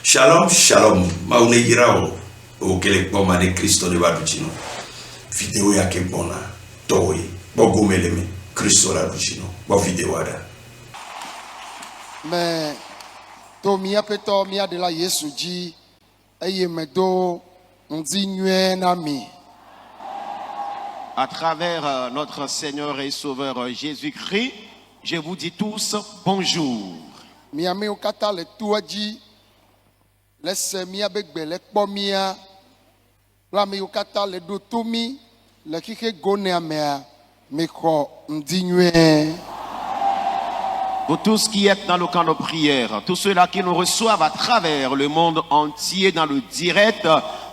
Shalom, shalom. Maune yirao. O kele poma de Cristo de Baduchino. Video ya ke bona. Toi. Bogo meleme. Cristo la Baduchino. Bo video ada. Mais to mia peto mia de la Yesu ji eye medo ndi nwe na mi. À travers notre Seigneur et Sauveur Jésus-Christ, je vous dis tous bonjour. Mia me okata le tuaji laisse mia begbe le kpo mia la me okata le do tomi le kike gone amea me ko ndi nwe. Vous tous qui êtes dans le camp de prière, tous ceux-là qui nous reçoivent à travers le monde entier dans le direct,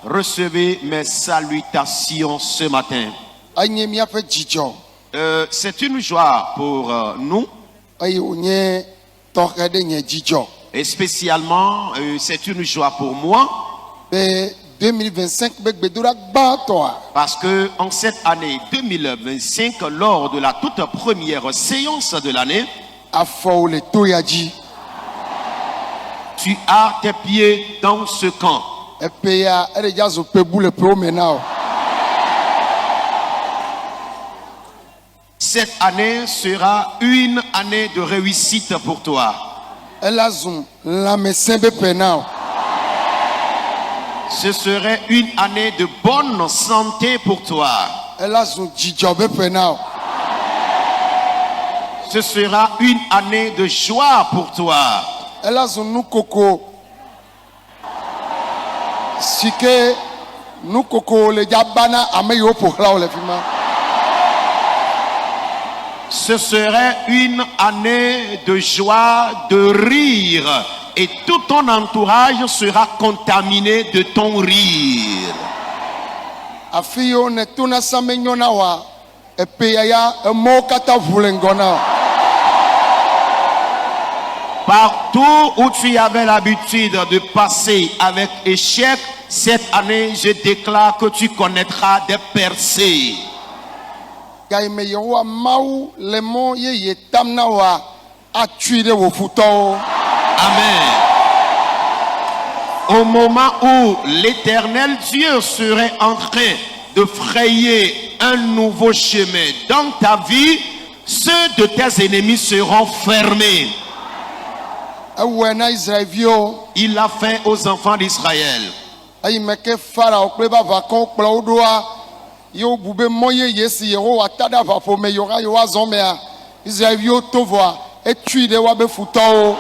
recevez mes salutations ce matin. C'est une joie pour nous. Et spécialement, c'est une joie pour moi. 2025 parce que en cette année 2025, lors de la toute première séance de l'année, tu as tes pieds dans ce camp. Cette année sera une année de réussite pour toi. Ce serait une année de bonne santé pour toi. Ce sera une année de joie pour toi. Ce serait une année de joie, de rire, et tout ton entourage sera contaminé de ton rire. Partout où tu avais l'habitude de passer avec échec, cette année, je déclare que tu connaîtras des percées. Amen. Au moment où l'Éternel Dieu serait en train de frayer un nouveau chemin dans ta vie, ceux de tes ennemis seront fermés. Il l'a fait aux enfants d'Israël.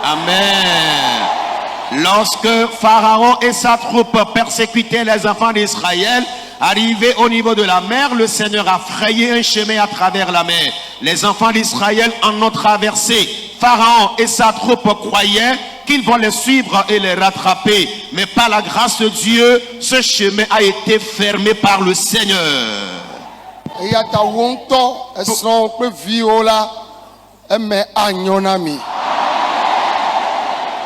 Amen. Lorsque Pharaon et sa troupe persécutaient les enfants d'Israël, arrivés au niveau de la mer, le Seigneur a frayé un chemin à travers la mer. Les enfants d'Israël en ont traversé. Pharaon et sa troupe croyaient qu'ils vont les suivre et les rattraper. Mais par la grâce de Dieu, ce chemin a été fermé par le Seigneur.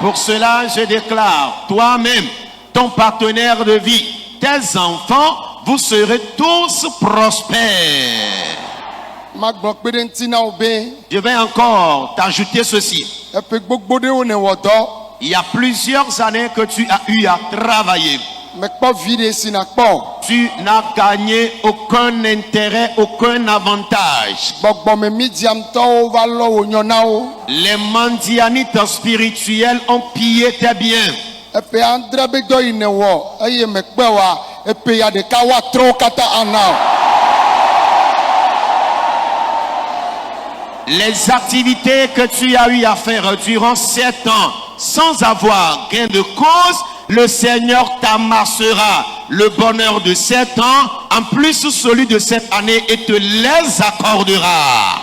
Pour cela, je déclare, toi-même, ton partenaire de vie, tes enfants, vous serez tous prospères. Je vais encore t'ajouter ceci. Il y a plusieurs années que tu as eu à travailler. Tu n'as gagné aucun intérêt, aucun avantage. Les mendianites spirituels ont pillé tes biens. Les activités que tu as eu à faire durant 7 ans sans avoir gain de cause, le Seigneur t'amassera le bonheur de 7 ans, en plus celui de cette année, et te les accordera.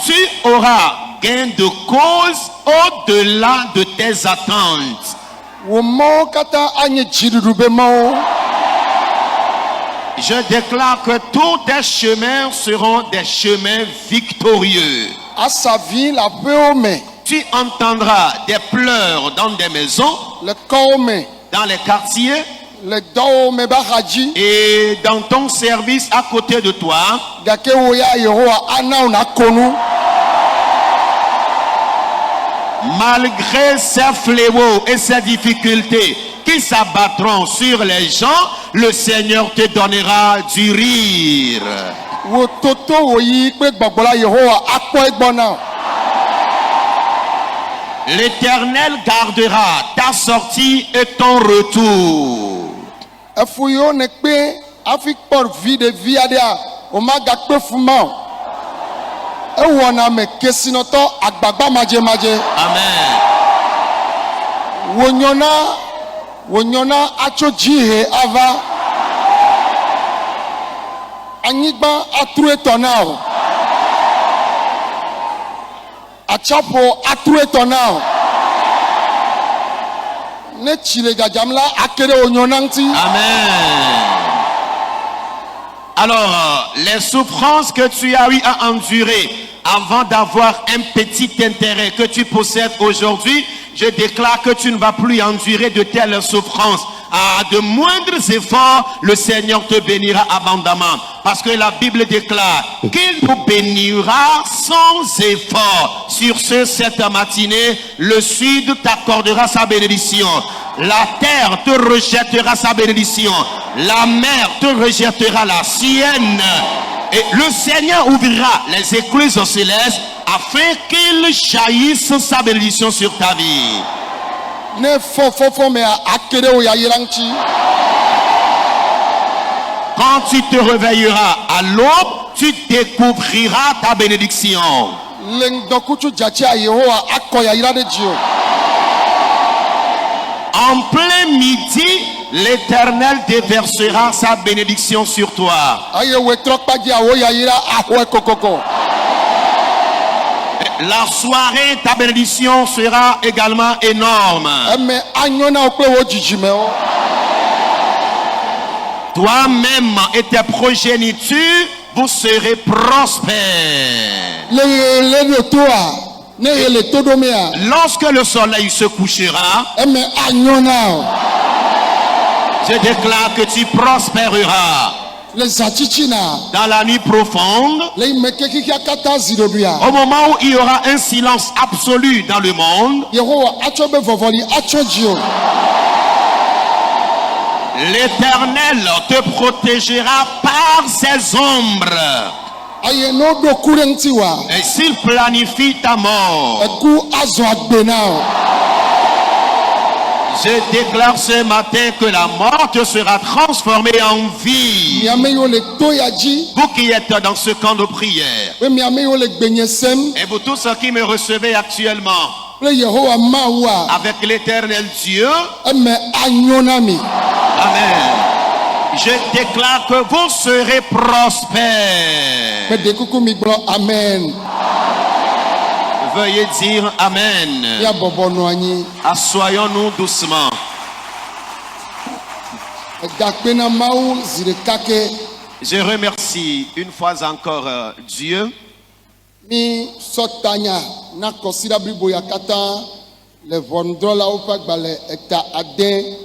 Tu auras gain de cause au-delà de tes attentes. Je déclare que tous tes chemins seront des chemins victorieux. Tu entendras des pleurs dans des maisons, dans les quartiers, et dans ton service à côté de toi. Malgré ces fléaux et ces difficultés qui s'abattront sur les gens, le Seigneur te donnera du rire. Wo toto wo yi pe gbogbola Yehowa akpo egbona. L'Éternel gardera ta sortie et ton retour. Efuyo ne pe afik por vie de vie adia o ma ga pe fuma. E wona me kesinoto agbagba maje. Amen. Wonyona acho jihe ava. Anyigba atru etonao. Achapo atru etonao. Ne chile gajamla akere onyonanti. Amen. Alors, les souffrances que tu as eu à endurer avant d'avoir un petit intérêt que tu possèdes aujourd'hui, je déclare que tu ne vas plus endurer de telles souffrances. À de moindres efforts, le Seigneur te bénira abondamment. Parce que la Bible déclare qu'il nous bénira sans effort. Sur ce, cette matinée, le sud t'accordera sa bénédiction. La terre te rejettera sa bénédiction. La mer te rejettera la sienne. Et le Seigneur ouvrira les écluses célestes afin qu'il jaillisse sa bénédiction sur ta vie. Ne fo me akere o yayiranchi. Quand tu te réveilleras à l'aube, tu découvriras ta bénédiction. Lengdokuchu jacha Yehowa akko yayira de Dieu. En plein midi, l'Éternel déversera sa bénédiction sur toi. Aye wetrokpa dia o yayira ahwe kokoko. La soirée, ta bénédiction sera également énorme. Eme anyona o pe wo jijime o. Toi-même et tes progénitures, vous serez prospères. Le toa ne le todomea. Lorsque le soleil se couchera, Eme anyona o. je déclare que tu prospéreras. Les achichina. Dans la nuit profonde, Les mekeki akata zidoduya. au moment où il y aura un silence absolu dans le monde, Yehowa acho be vovoli acho Dieu. l'Éternel te protégera par ses ombres. Aye no do kurentiwa. Et s'il planifie ta mort, Eku azo agbena o. je déclare ce matin que la mort te sera transformée en vie. Miame yo le toyaji. Vous qui êtes dans ce camp de prière, We miame yo le gbenyesem. et vous tous ceux qui me recevez actuellement, Le Yehowa mawa. avec l'Éternel Dieu, Eme anyonami. Amen. Je déclare que vous serez prospères. Me dekuku mi gblɔ amen. Veuillez dire Amen. Ya bɔbɔ nɔ anyi. Assoyons-nous doucement. Edakpe na Mawu zi ɖeka ke. Je remercie une fois encore Dieu Mi sɔtanya na kɔsida blibo ya katã le ʋɔnudrɔ̃lawo ƒe agbalẽ eta ade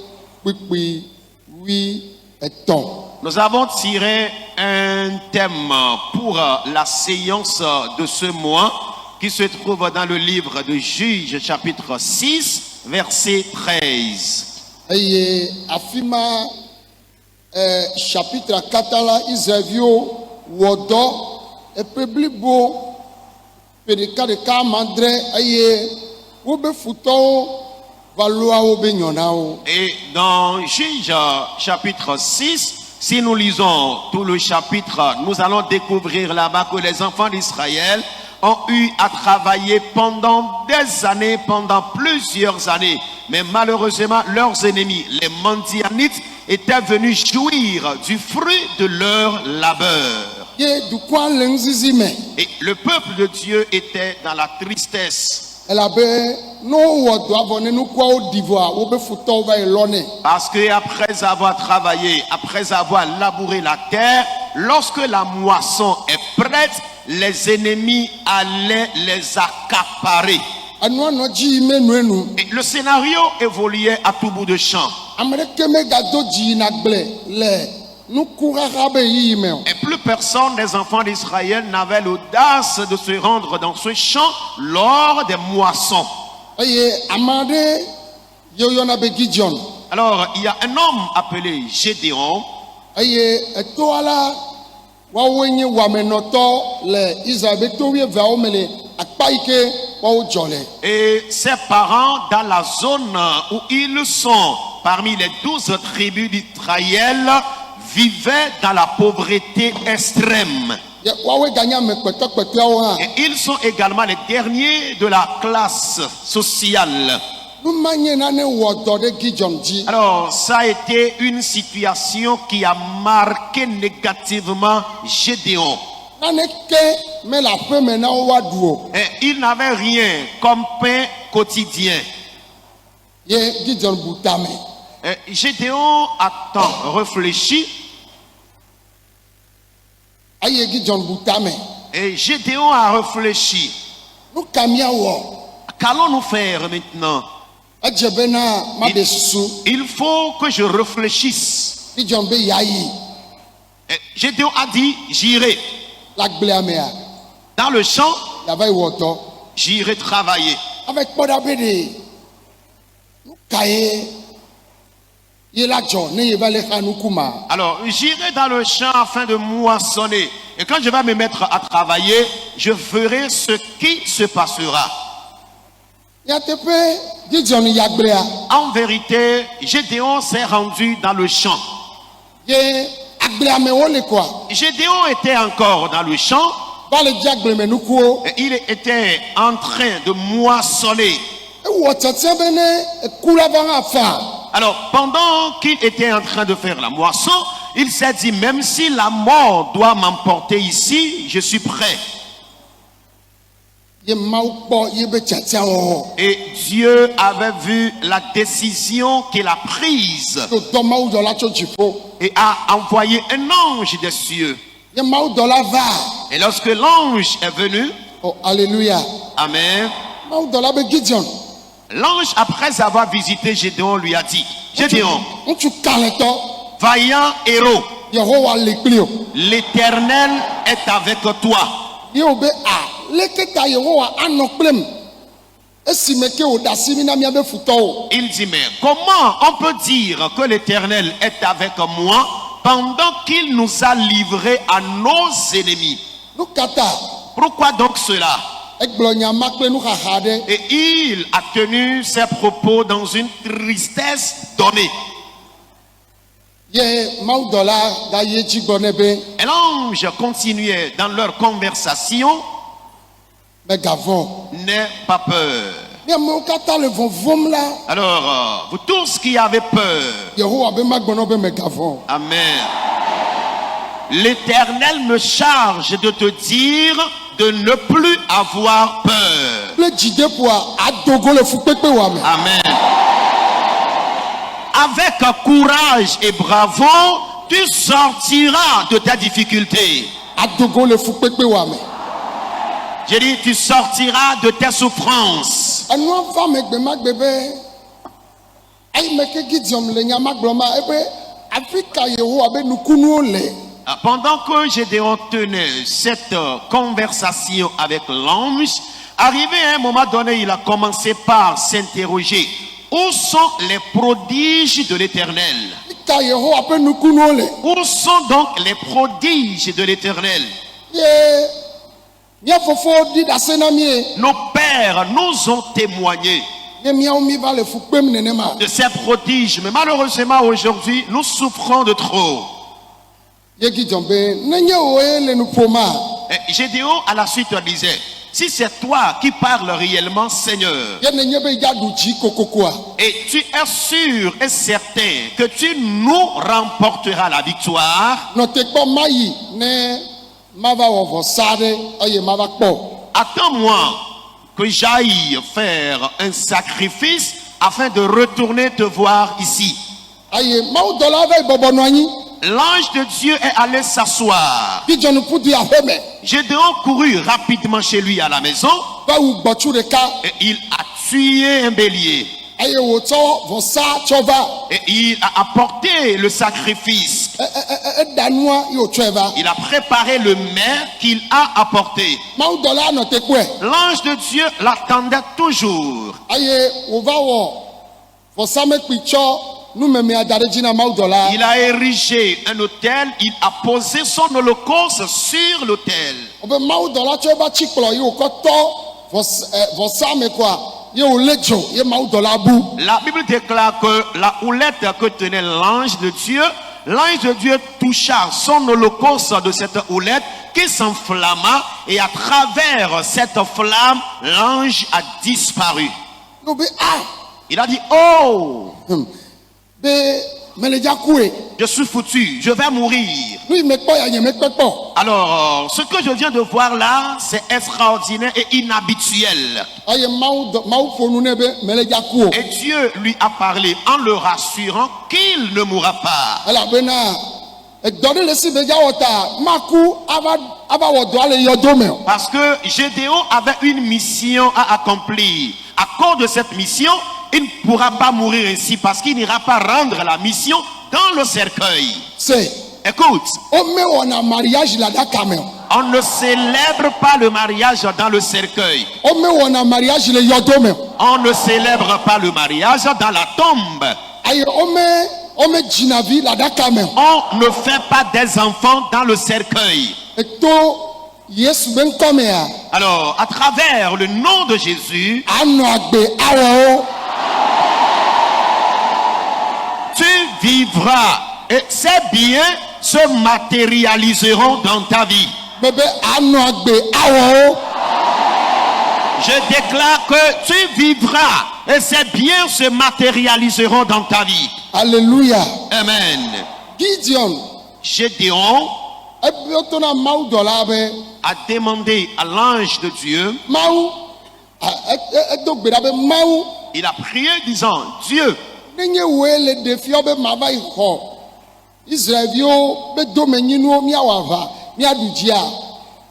kpikpi wi etɔ̃. Nous avons tiré un thème pour la séance de ce mois qui se trouve dans le livre de Juges chapitre 6 verset 13. Eye afi ma chapitre katã la Israelviwo wɔ dɔ eƒe blibo ƒe ɖeka amadre eye wobe futɔwo va loa wobe nyɔnawo. Et dans Juges chapitre 6, si nous lisons tout le chapitre, nous allons découvrir là-bas que les enfants d'Israël ont eu à travailler pendant des années, pendant plusieurs années. Mais malheureusement, leurs ennemis, les Mandianites, étaient venus jouir du fruit de leur labeur. Ye dukɔa le ŋuzizi me. Et le peuple de Dieu était dans la tristesse. Elabe no wɔ dɔ avɔ ne nukuawo ɖi vɔa wobe futɔwo va yi lɔ nɛ. Parce que après avoir travaillé, après avoir labouré la terre, lorsque la moisson est prête, les ennemis allaient les accaparer. Enua nɔ dzi me nu enu. Et le scénario évoluait à tout bout de champ. Ame ɖeke megado dzi na gblẽ le nukuxaxa be yiyi me o. Et plus personne des enfants d'Israël n'avait l'audace de se rendre dans ce champ lors des moissons. eye amade yoyona be Gideon. Alors, il y a un homme appelé Gédéon. Eye etoala wawo nye wamenoto le Israël be to wie va o mele akpa ike wawo jole. Et ses parents, dans la zone où ils sont, parmi les 12 tribus d'Israël, vivaient dans la pauvreté extrême. Ye wawo ganya me kpetokpeteawo ha. Et ils sont également les derniers de la classe sociale. Numanye nane wo do de Gideon ji. Alors, ça a été une situation qui a marqué négativement Gédéon. Nane ke me la pe mena wa duo. Et il n'avait rien comme pain quotidien. Ye Gideon butame. Et Gédéon a tant réfléchi. Aye Gideon butame. Et Gédéon a réfléchi. Nu kamia wo. Qu'allons-nous faire maintenant? Adjebena ma be susu. Il faut que je réfléchisse. Gideon be yayi. Et Gédéon a dit, j'irai La gbeamea. dans le champ, Ya va woto. j'irai travailler. Avec poda be de. Nu kaye. Ye la jo ne ye va le khanu kuma. Alors, j'irai dans le champ afin de moissonner. Et quand je vais me mettre à travailler, je ferai ce qui se passera. Ya tepe Gideon ya gbea. En vérité, Gédéon s'est rendu dans le champ. Ye agbeame wo le quoi. Gédéon était encore dans le champ Va le dia gbleme nukuo. et il était en train de moissonner. E wo tete bene e kula va fa. Alors, pendant qu'il était en train de faire la moisson, il s'est dit, même si la mort doit m'emporter ici, je suis prêt. Ye mau po ye be tete wo. Et Dieu avait vu la décision qu'il a prise To do mau do la cho jifo. et a envoyé un ange des cieux. Ye mau do la va. Et lorsque l'ange est venu, Oh alléluia. amen, Mau do la be Gideon. l'ange, après avoir visité Gédéon, lui a dit, Gédéon, Untu kaleto. vaillant héros, Yehowa le plio. l'Éternel est avec toi. Yo be a leke ta Yehowa ano plem. Esi meke o dasimi na mia be futo. Il dit, mais comment on peut dire que l'Éternel est avec moi pendant qu'il nous a livrés à nos ennemis? Nu kata. Pourquoi donc cela? Egblɔ nyama kple nu xaxa ɖe. Et il a tenu ses propos dans une tristesse donnée. Ye mawudɔla gaye dzi gblɔ nɛ be Et l'ange continuait dans leur conversation, megavɔ. n'aie pas peur. Mi amewo katã le vɔvɔm la. Alors, vous tous qui avez peur, Yehowa be magbɔnɔ be megavɔ. amen. L'Éternel me charge de te dire de ne plus avoir peur. Kple dzideƒoa adogo le fukpekpe wa me. Amen. Avec courage et bravo, tu sortiras de ta difficulté. Adogo le fukpekpe wa me. J'ai dit, tu sortiras de tes souffrances. Enua va me gbe ma gbe be. Ayi me ke Gideon le nyama gblɔ ma ebe afi ka Yehowa be nukunuwo le. Pendant que Gédéon tenait cette conversation avec l'ange, arrivé à un moment donné, il a commencé par s'interroger. Où sont les prodiges de l'Éternel? Afi ka Yehowa be nukunuwo le. Où sont donc les prodiges de l'Éternel? Ye mia fofo di dase na mie. Nos pères nous ont témoigné Ye miawo mi va le fukpem nenema. de ces prodiges. Mais malheureusement, aujourd'hui, nous souffrons de trop. Ye Gideon be nenye woe le nu ƒoma. Et Gédéon, à la suite, disait, si c'est toi qui parles réellement, Seigneur, Ye nenye be ya du dzi kokokoa. et tu es sûr et certain que tu nous remporteras la victoire, Nɔte kpɔ ma yi ne ma va wɔ vɔsa ɖe eye ma va kpɔ. attends-moi que j'aille faire un sacrifice afin de retourner te voir ici. Eye mawudɔla va yi bɔbɔ nɔ anyi. L'ange de Dieu est allé s'asseoir. Gideon ƒu du aƒe me. Gédéon courut rapidement chez lui à la maison Va wu gbɔtsu ɖeka et il a tué un bélier. eye wòtsɔ vɔsa tsɔ va. Et il a apporté le sacrifice edanua yo tseva. Il a préparé le mets qu'il a apporté. Mawu dɔla nɔ tekue. L'ange de Dieu l'attendait toujours. Aye wova wɔ vɔsamekpui tsɔ numemea da ɖe dzi na mawu dɔla. Il a érigé un autel, il a posé son holocauste sur l'autel. Obe mawu dɔla tsɔ eba tsikplɔ yi wòkɔ tɔ vɔsame koa ye wòlé dzo ye mawu dɔla bu. La Bible déclare que la houlette que tenait l'ange de Dieu toucha son holocauste de cette houlette qui s'enflamma et à travers cette flamme, l'ange a disparu. Obe ah. Il a dit, oh, Be meledza kue. je suis foutu, je vais mourir. Nu yi me kpɔ ya nye me kpɛ kpɔ. Alors, ce que je viens de voir là, c'est extraordinaire et inhabituel. Aye mawu ƒo nu ne be meledza ku o. Et Dieu lui a parlé en le rassurant qu'il ne mourra pas. Elabena edɔ ɖe le si be dza wɔ ta maku ava wɔ dɔa le yɔdo me o. Parce que Gédéon avait une mission à accomplir. À cause de cette mission, il ne pourra pas mourir ainsi parce qu'il n'ira pas rendre la mission dans le cercueil. Se Écoute, ome wɔna mariage le aɖaka me o. on ne célèbre pas le mariage dans le cercueil. Ome wɔna mariage le yɔdo me o. On ne célèbre pas le mariage dans la tombe. Aye ome dzinavi le aɖaka me o. On ne fait pas des enfants dans le cercueil. Eto Yesu be ŋkɔ mea Alors, à travers le nom de Jésus, anɔ agbe awɔ o. tu vivras et ces biens se matérialiseront dans ta vie. Bebe anɔ agbe awɔ o. Je déclare que tu vivras et ces biens se matérialiseront dans ta vie. Alléluia. Amen. Gideon Gédéon ebiɔto na mawu dɔla be a demandé à l'ange de Dieu, mawu edo gbe ɖa be mawu il a prié disant, Dieu, nenye woe le ɖeviwo be mava yi xɔ Israelviwo be domenyinuwo miawɔ aʋa miaɖu dzia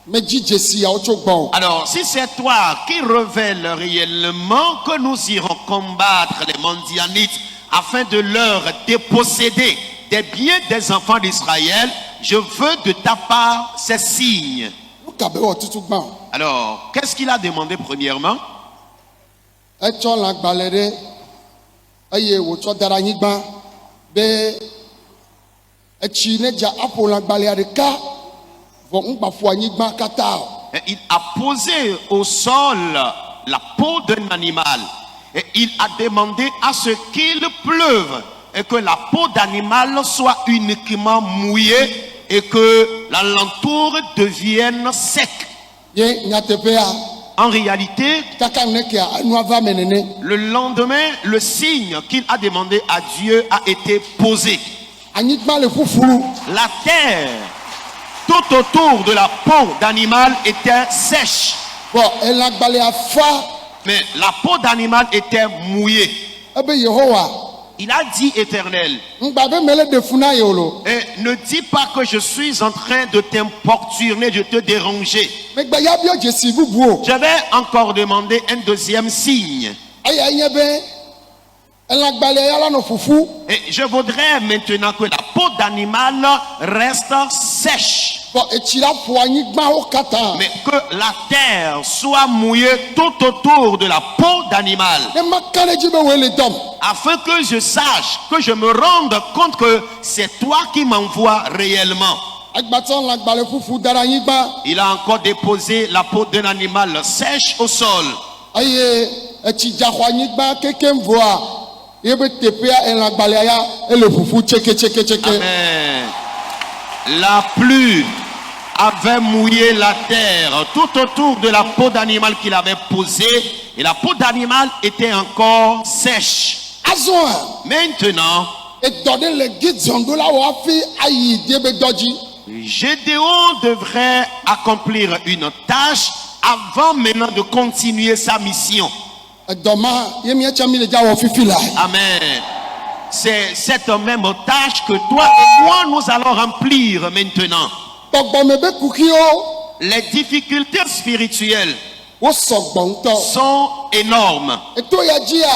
medzi dzesiawo tso gbɔ o. alors si c'est toi qui révèles réellement que nous irons combattre les Midianites afin de leur déposséder des biens des enfants d'Israël, je veux de ta part ces signes. Nuka be wɔ tutu gbã o. Alors, qu'est-ce qu'il a demandé premièrement? Etsɔ lãgbalẽ ɖe eye wòtsɔ da ɖe anyigba be etsi ne dza aƒo lãgbalẽa ɖeka vɔ ŋugbafo anyigba katã o. Et il a posé au sol la peau d'un animal et il a demandé à ce qu'il pleuve et que la peau d'animal soit uniquement mouillée et que l'alentour devienne sec. Ye nyateƒea En réalité, kaka nekea enua va me nene. le lendemain, le signe qu'il a demandé à Dieu a été posé. Anyigba le ƒuƒlu. La terre tout autour de la peau d'animal était sèche, Bon elãgbalẽa fa mais la peau d'animal était mouillée. ebe Yehowa Il a dit Éternel, ŋgba be mele ɖe fu na ye o lo. et ne dis pas que je suis en train de t'importuner, de te déranger. Megbe ya biɔ dzesi bubu o. Je vais encore demander un deuxième signe. Eya nye be elãgbalẽa ya la nɔ ƒuƒu. Et je voudrais maintenant que la peau d'animal reste sèche, Bon etsi la ƒo anyigbawo katã. mais que la terre soit mouillée tout autour de la peau d'animal, Ne maka ɖe dzi be woe le dɔm. afin que je sache, que je me rende compte que c'est toi qui m'envoies réellement. Agbatsɔ lãgbalẽ ƒuƒu da ɖe anyigba Il a encore déposé la peau d'un animal sèche au sol. eye etsi dza xɔ anyigba kekem voa ye be teƒea elãgbalẽa ya ele ƒuƒu tseketseke. Amen. La pluie avait mouillé la terre tout autour de la peau d'animal qu'il avait posée, et la peau d'animal était encore sèche. Azɔa Maintenant, edɔ ɖe le Gideon do la wɔ hafi ayi die be dɔ dzi. Gédéon devrait accomplir une tâche avant maintenant de continuer sa mission. Edɔ ma ye míetsɔ mi le dza wɔ fifi la. Amen. C'est cette même tâche que toi et moi nous allons remplir maintenant. Gbɔgbɔme be kuxiwo Les difficultés spirituelles wo sɔgbɔ ŋutɔ. sont énormes. Eto ya dzia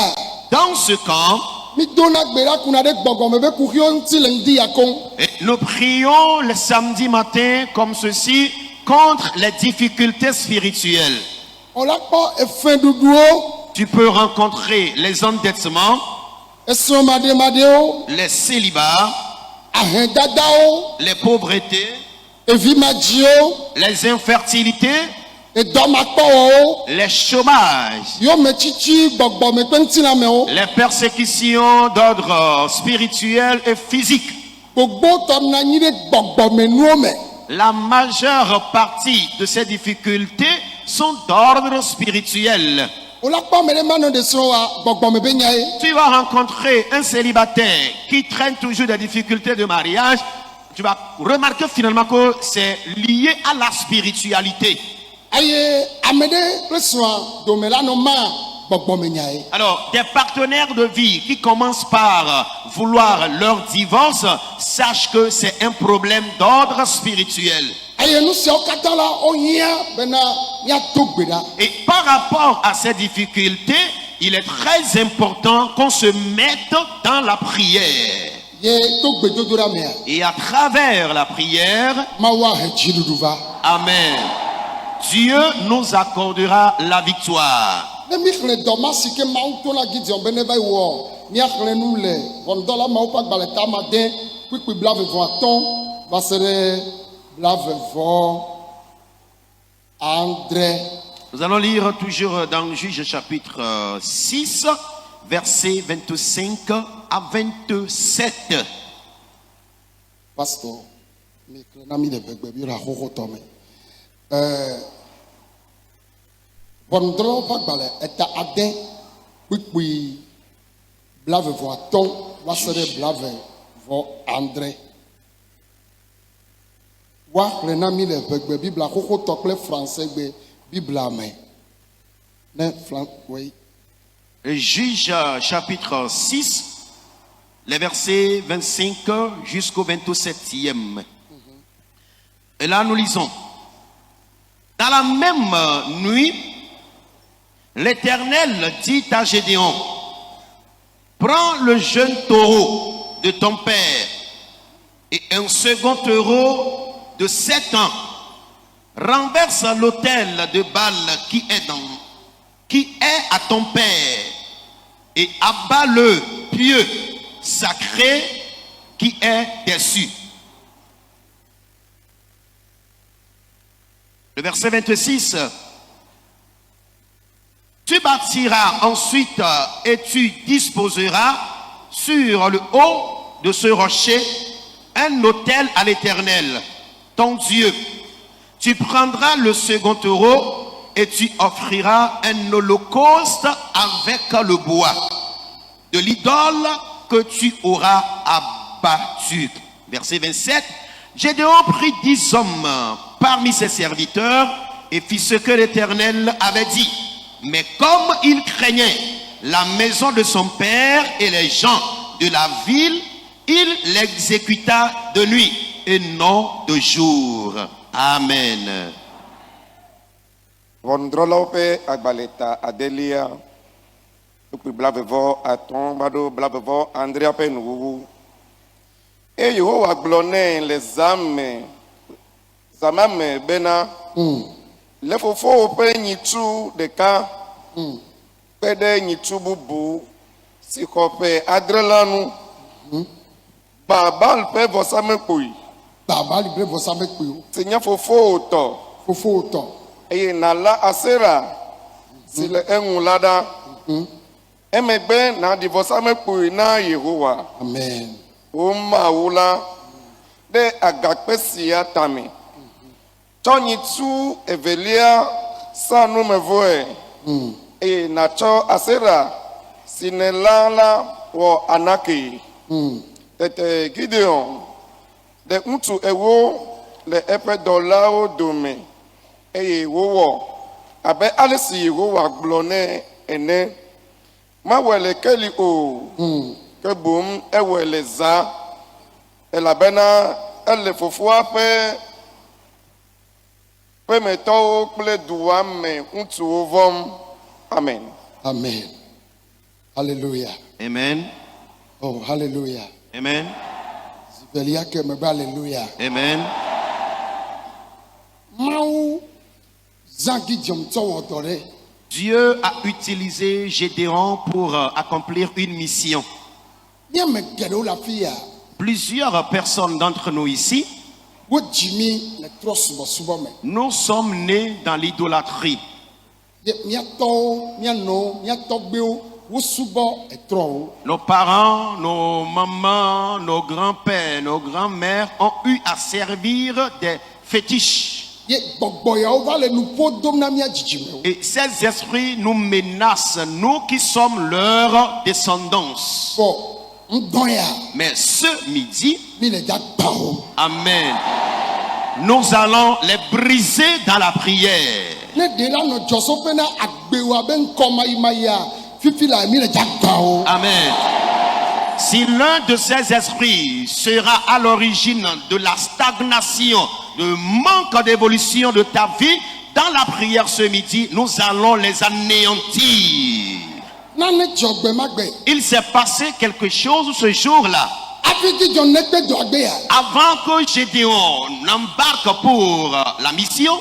Dans ce camp, mi dona gbe ɖa kuna ɖe gbɔgbɔme be kuxiwo ŋuti le ŋdi ya koŋ. et nous prions le samedi matin comme ceci contre les difficultés spirituelles. On l'a pas fin du duo. Tu peux rencontrer les endettements, Et son madéo. les célibats, Ahendadao. les pauvretés, Et vimadio. les infertilités, Et domakao. les chômages, Yo me chichi gbogbo me pentina me o. les persécutions d'ordre spirituel et physique. Gbogbo tom na nyire gbogbo me nuo me. La majeure partie de ces difficultés sont d'ordre spirituel. On l'a pas me mano de so a gbogbo me benyae. Tu vas rencontrer un célibataire qui traîne toujours des difficultés de mariage. Tu vas remarquer finalement que c'est lié à la spiritualité. Aye amede reswa do me la no ma gbogbo me nyae. Alors, des partenaires de vie qui commencent par vouloir leur divorce, sache que c'est un problème d'ordre spirituel. Aye nous si o katala o yia bena ya togbeda. Et par rapport à ces difficultés, il est très important qu'on se mette dans la prière. Ye togbedodora me. Et à travers la prière, Ma wa he jiduduva. Amen, Dieu nous accordera la victoire. Ne mi xle doma si ke ma to la Gideon bene vai wo. Mi xle nu le. Vondola ma o pa gbale ta ma den. Pipi blave vo aton. Va sere blave vo André. Nous allons lire toujours dans Juge chapitre 6, versets 25 à 27. Pastor. Mi xle na mi de begbe bi ra hoho to me. Vondro pa gbale eta aden. Pipi blave vo aton. Va sere blave vo André. Wa xlena mi le begbe bibla xoxo to kple français gbe bibla me ne flan oui Juge chapitre 6, les versets 25 jusqu'au 27e. Et là nous lisons. Dans la même nuit, l'Éternel dit à Gédéon, prends le jeune taureau de ton père et un second taureau de 7 ans, renverse l'autel de Baal qui est à ton père et abat le pieu sacré qui est dessus. Le verset 26. Tu bâtiras ensuite et tu disposeras sur le haut de ce rocher un autel à l'Éternel, ton Dieu. Tu prendras le second taureau et tu offriras un holocauste avec le bois de l'idole que tu auras abattu. Verset 27. Gédéon prit 10 hommes parmi ses serviteurs et fit ce que l'Éternel avait dit. Mais comme il craignait la maison de son père et les gens de la ville, il l'exécuta de nuit et non de jour. Amen. Vondrolawo ƒe agbalẽta adelia kpekpe blavevɔ atɔ̃ va ɖo blavevɔ Andrea ƒe nuwuwu. Eye Yehowa gblɔ nɛ le zama me bena le fofowò ƒe nyitsu ɖeka kpe ɖe nyitsu bubu si xɔ ƒe 7 la nu. Gba Baal ƒe vɔsamlekpui baba libre vo sa me pe o si nye fofowò tɔ fofo to eye nàlé Asera si le eŋu la ɖa. Emegbe nàɖi vɔsamlekpui na Yehowa amen wò Mawu la ɖe agakpe sia tame. Tsɔ nyitsu evelia sa numevɔe eye nàtsɔ Asera si nèlã la wɔ anake. Tete Gideon ɖe ŋutsu ewo le eƒe dɔlawo dome eye wowɔ abe ale si Yehowa gblɔ nɛ ene. Mawɔe le keli o, ke boŋ ewɔe le zã, elabena ele fofoa ƒe ƒemetɔwo kple dua me ŋutsuwo vɔm. Amen. amen hallelujah Amen. oh hallelujah Amen. Velia ke me ba alléluia. Amen. Maou zangi jom tso dore. Dieu a utilisé Gédéon pour accomplir une mission. Ni me gedo la fia. Plusieurs personnes d'entre nous ici, Wo jimi le tro subo me. nous sommes nés dans l'idolâtrie. Ye mia to, mia no, mia togbeo wo subo e tro. Nos parents, nos mamans, nos grands-pères, nos grands-mères ont eu à servir des fétiches. Ye gbogbo ya o va le nu podom na mia jijime. Et ces esprits nous menacent, nous qui sommes leurs descendance. Bo ndoya Mais ce midi, mi le ja pao. amen, nous allons les briser dans la prière. Ne de la no joso pe na agbewa be nko maya fifi la mi le ja pao. Amen. Si l'un de ces esprits sera à l'origine de la stagnation, de manque d'évolution de ta vie, dans la prière ce midi, nous allons les anéantir. Na ne jogbe magbe. Il s'est passé quelque chose ce jour-là. Afiki jon ne pe do agbe ya. Avant que Gédéon n'embarque pour la mission,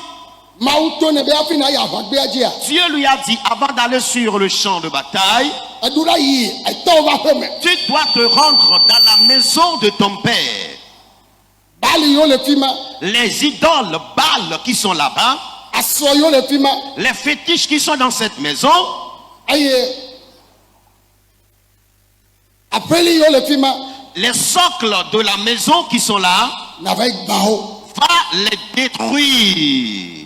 Maou to ne be afi na ya agbe aji ya. Dieu lui a dit, avant d'aller sur le champ de bataille, Adura yi e to va home. tu dois te rendre dans la maison de ton père. Bali yo le fima, Les idoles Baal qui sont là-bas, aso yo le fima. les fétiches qui sont dans cette maison, Aye apeli yo le fima les socles de la maison qui sont là, na va gbao. va les détruire.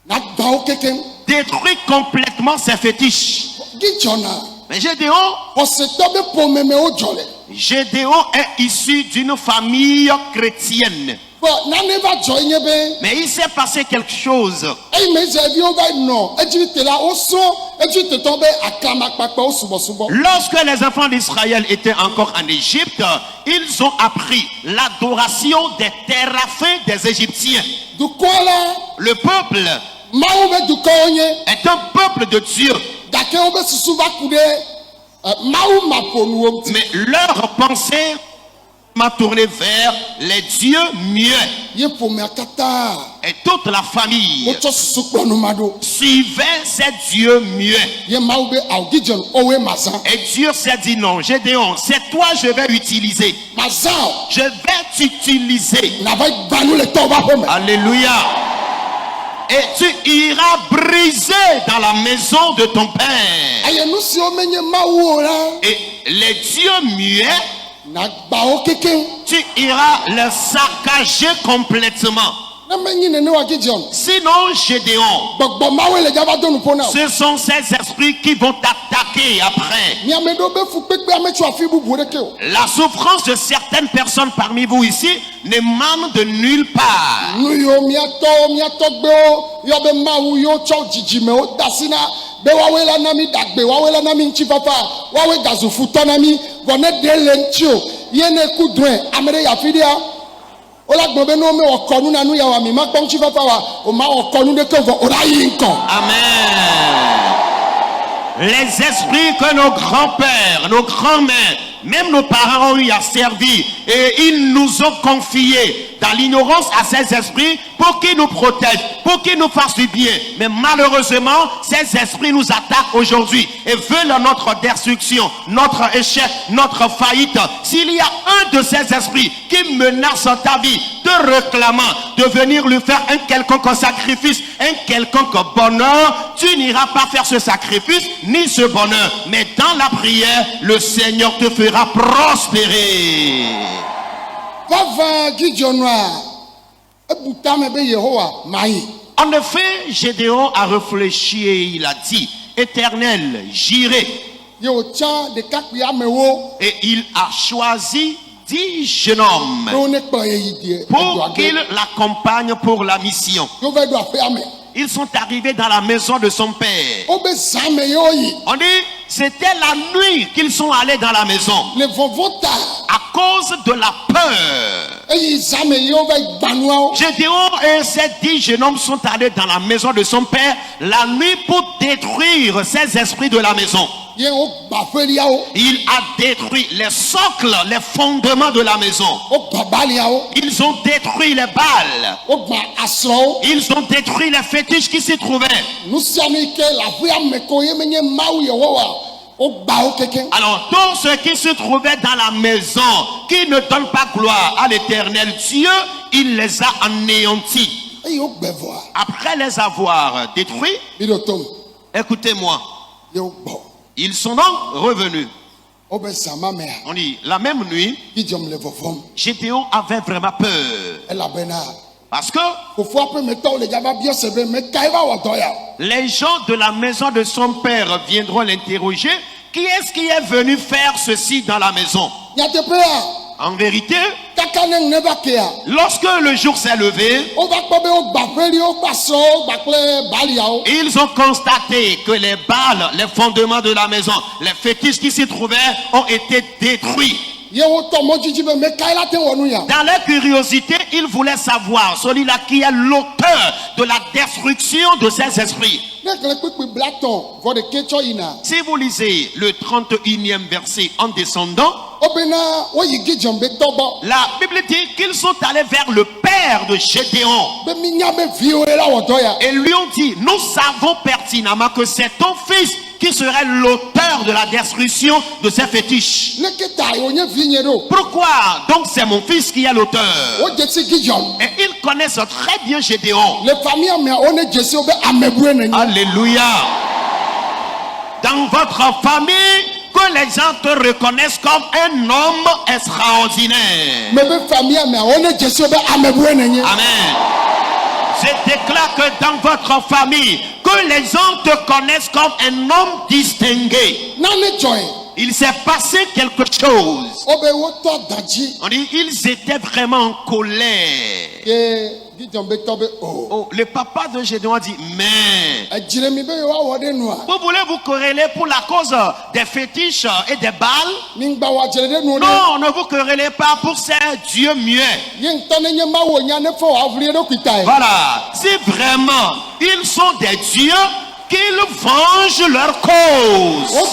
Na gbao keken. Détruire complètement ces fétiches. Gijona. Mais Gédéon O se to be po meme o jole. Gédéon est issu d'une famille chrétienne. Bo na ne va join ye be. Mais il s'est passé quelque chose. Ayi me je bi o va no. Eji te la o so, eji te tombe akama papa o subo. Lorsque les enfants d'Israël étaient encore en Égypte, ils ont appris l'adoration des téraphins des Égyptiens. Du kola, Le peuple maou be du konye. est un peuple de Dieu, Dake o be susu va kude. Maou ma ponu o ti. mais leur pensée m'a tourné vers les dieux muets. Ye po me akata. Et toute la famille O to susu kponu mado. suivait ces dieux muets. Ye maou be au gijon owe mazan. Et Dieu s'est dit non, Gédéon, c'est toi que je vais utiliser. Mazan. Je vais t'utiliser. Na va gbanu le to va home. Alléluia. Et tu iras briser dans la maison de ton père. Aye nu si o menye maou o la. Et les dieux muets, Na gbao keken. tu iras les saccager complètement. Na menye ne wa gijon. Sinon, Gédéon, Gbogbo maou le java donu pona. ce sont ces esprits qui vont t'attaquer après. Ni amedo be fu pepe ametu afi bubu de ke o. La souffrance de certaines personnes parmi vous ici n'émane de nulle part. Nu yo miato gbe o. Yo be maou yo cho jijime o dasina. Be wawe la nami dagbe, wawe la nami nchi papa, wawe gazu futo nami, vone de lenchio. Yene kudwen, amere ya fidia. Ola gbobe no me okonu nanu ya wa mi ma kpon nchi papa wa, o ma okonu de ke vo ora yinko. Amen. Les esprits que nos grands-pères, nos grands-mères, même nos parents ont eu à servir, et ils nous ont confiés dans l'ignorance à ces esprits pour qu'ils nous protègent, pour qu'ils nous fassent du bien. Mais malheureusement, ces esprits nous attaquent aujourd'hui et veulent notre destruction, notre échec, notre faillite. S'il y a un de ces esprits qui menace ta vie, te réclamant de venir lui faire un quelconque sacrifice, un quelconque bonheur, tu n'iras pas faire ce sacrifice ni ce bonheur. Mais dans la prière, le Seigneur te fera prospérer. Vava gijonwa. Ebuta me be Yehowa mai. En effet, Gédéon a réfléchi et il a dit, Éternel, j'irai. Yo cha de kakpi amewo. Et il a choisi 10 jeunes hommes Do ne kpo ye yidie. pour qu'ils l'accompagnent pour la mission. Yo ve do afi ame. Ils sont arrivés dans la maison de son père. O be zame yo yi. On dit, c'était la nuit qu'ils sont allés dans la maison Le vovota. à cause de la peur. Eyi zame yo ve gbanua. Gédéon et ces 10 jeunes hommes sont allés dans la maison de son père la nuit pour détruire ces esprits de la maison. Ye o gba feliawo. Il a détruit les socles, les fondements de la maison. O gba baliawo. Ils ont détruit les balles. O gba asro. Ils ont détruit les fétiches qui s'y trouvaient. Nous sommes que la vie a me koye menye maou yehowa. O gba o keken. Alors, tous ceux qui se trouvaient dans la maison, qui ne donnent pas gloire à l'éternel Dieu, il les a anéantis. E yo gbevoa. Après les avoir détruits, Mi do tom. écoutez-moi, Yo gbo. ils sont donc revenus. O be sama mea. On dit, la même nuit, Gideon le vovom. Gédéon avait vraiment peur. Ela bena. Parce que Fofo ape me to le jaba bio sebe me kaiva wodoya. les gens de la maison de son père viendront l'interroger. Qui est-ce qui est venu faire ceci dans la maison? Nyatepea. En vérité, Kakaneng ne va kea. lorsque le jour s'est levé, O va kpobe o gba feli o gba so o gba kle baliawo. ils ont constaté que les balles, les fondements de la maison, les fétiches qui s'y trouvaient ont été détruits. Ye wo to mo jiji be me kaila te wonu ya. Dans leur curiosité, ils voulaient savoir celui-là qui est l'auteur de la destruction de ces esprits. Ne kle kpekpe blaton vo de kecho ina. Si vous lisez le 31e verset en descendant, O bena o yi Gideon be tobo. la Bible dit qu'ils sont allés vers le père de Gédéon Be mi nya be vi o la wodoya. et lui ont dit, nous savons pertinemment que c'est ton fils qui serait l'auteur de la destruction de ces fétiches. Ne keta yo nye vi nye do. Pourquoi donc c'est mon fils qui est l'auteur? O jesi Gideon. Et ils connaissent très bien Gédéon. Le famille me o ne jesi o be amebue ne. Alléluia. Dans votre famille, que les gens te reconnaissent comme un homme extraordinaire. Me be famille me o ne jesi o be amebue ne. Amen. Je déclare que dans votre famille, que les gens te connaissent comme un homme distingué. Na ne joy. Il s'est passé quelque chose. O be wo to daji. On dit, ils étaient vraiment en colère. Ye Gideon be to be o. Oh, le papa de Gédéon a dit, mais Ejire mi be yo wa wode nu a. vous voulez vous quereller pour la cause des fétiches et des balles? Mi ngba wa jere de nu de. Non, ne vous querellez pas pour ces dieux muets. Ye nto ne nye ma wo nya ne fo wa vri do kutai. Voilà, si vraiment ils sont des dieux, qu'ils vengent leur cause. O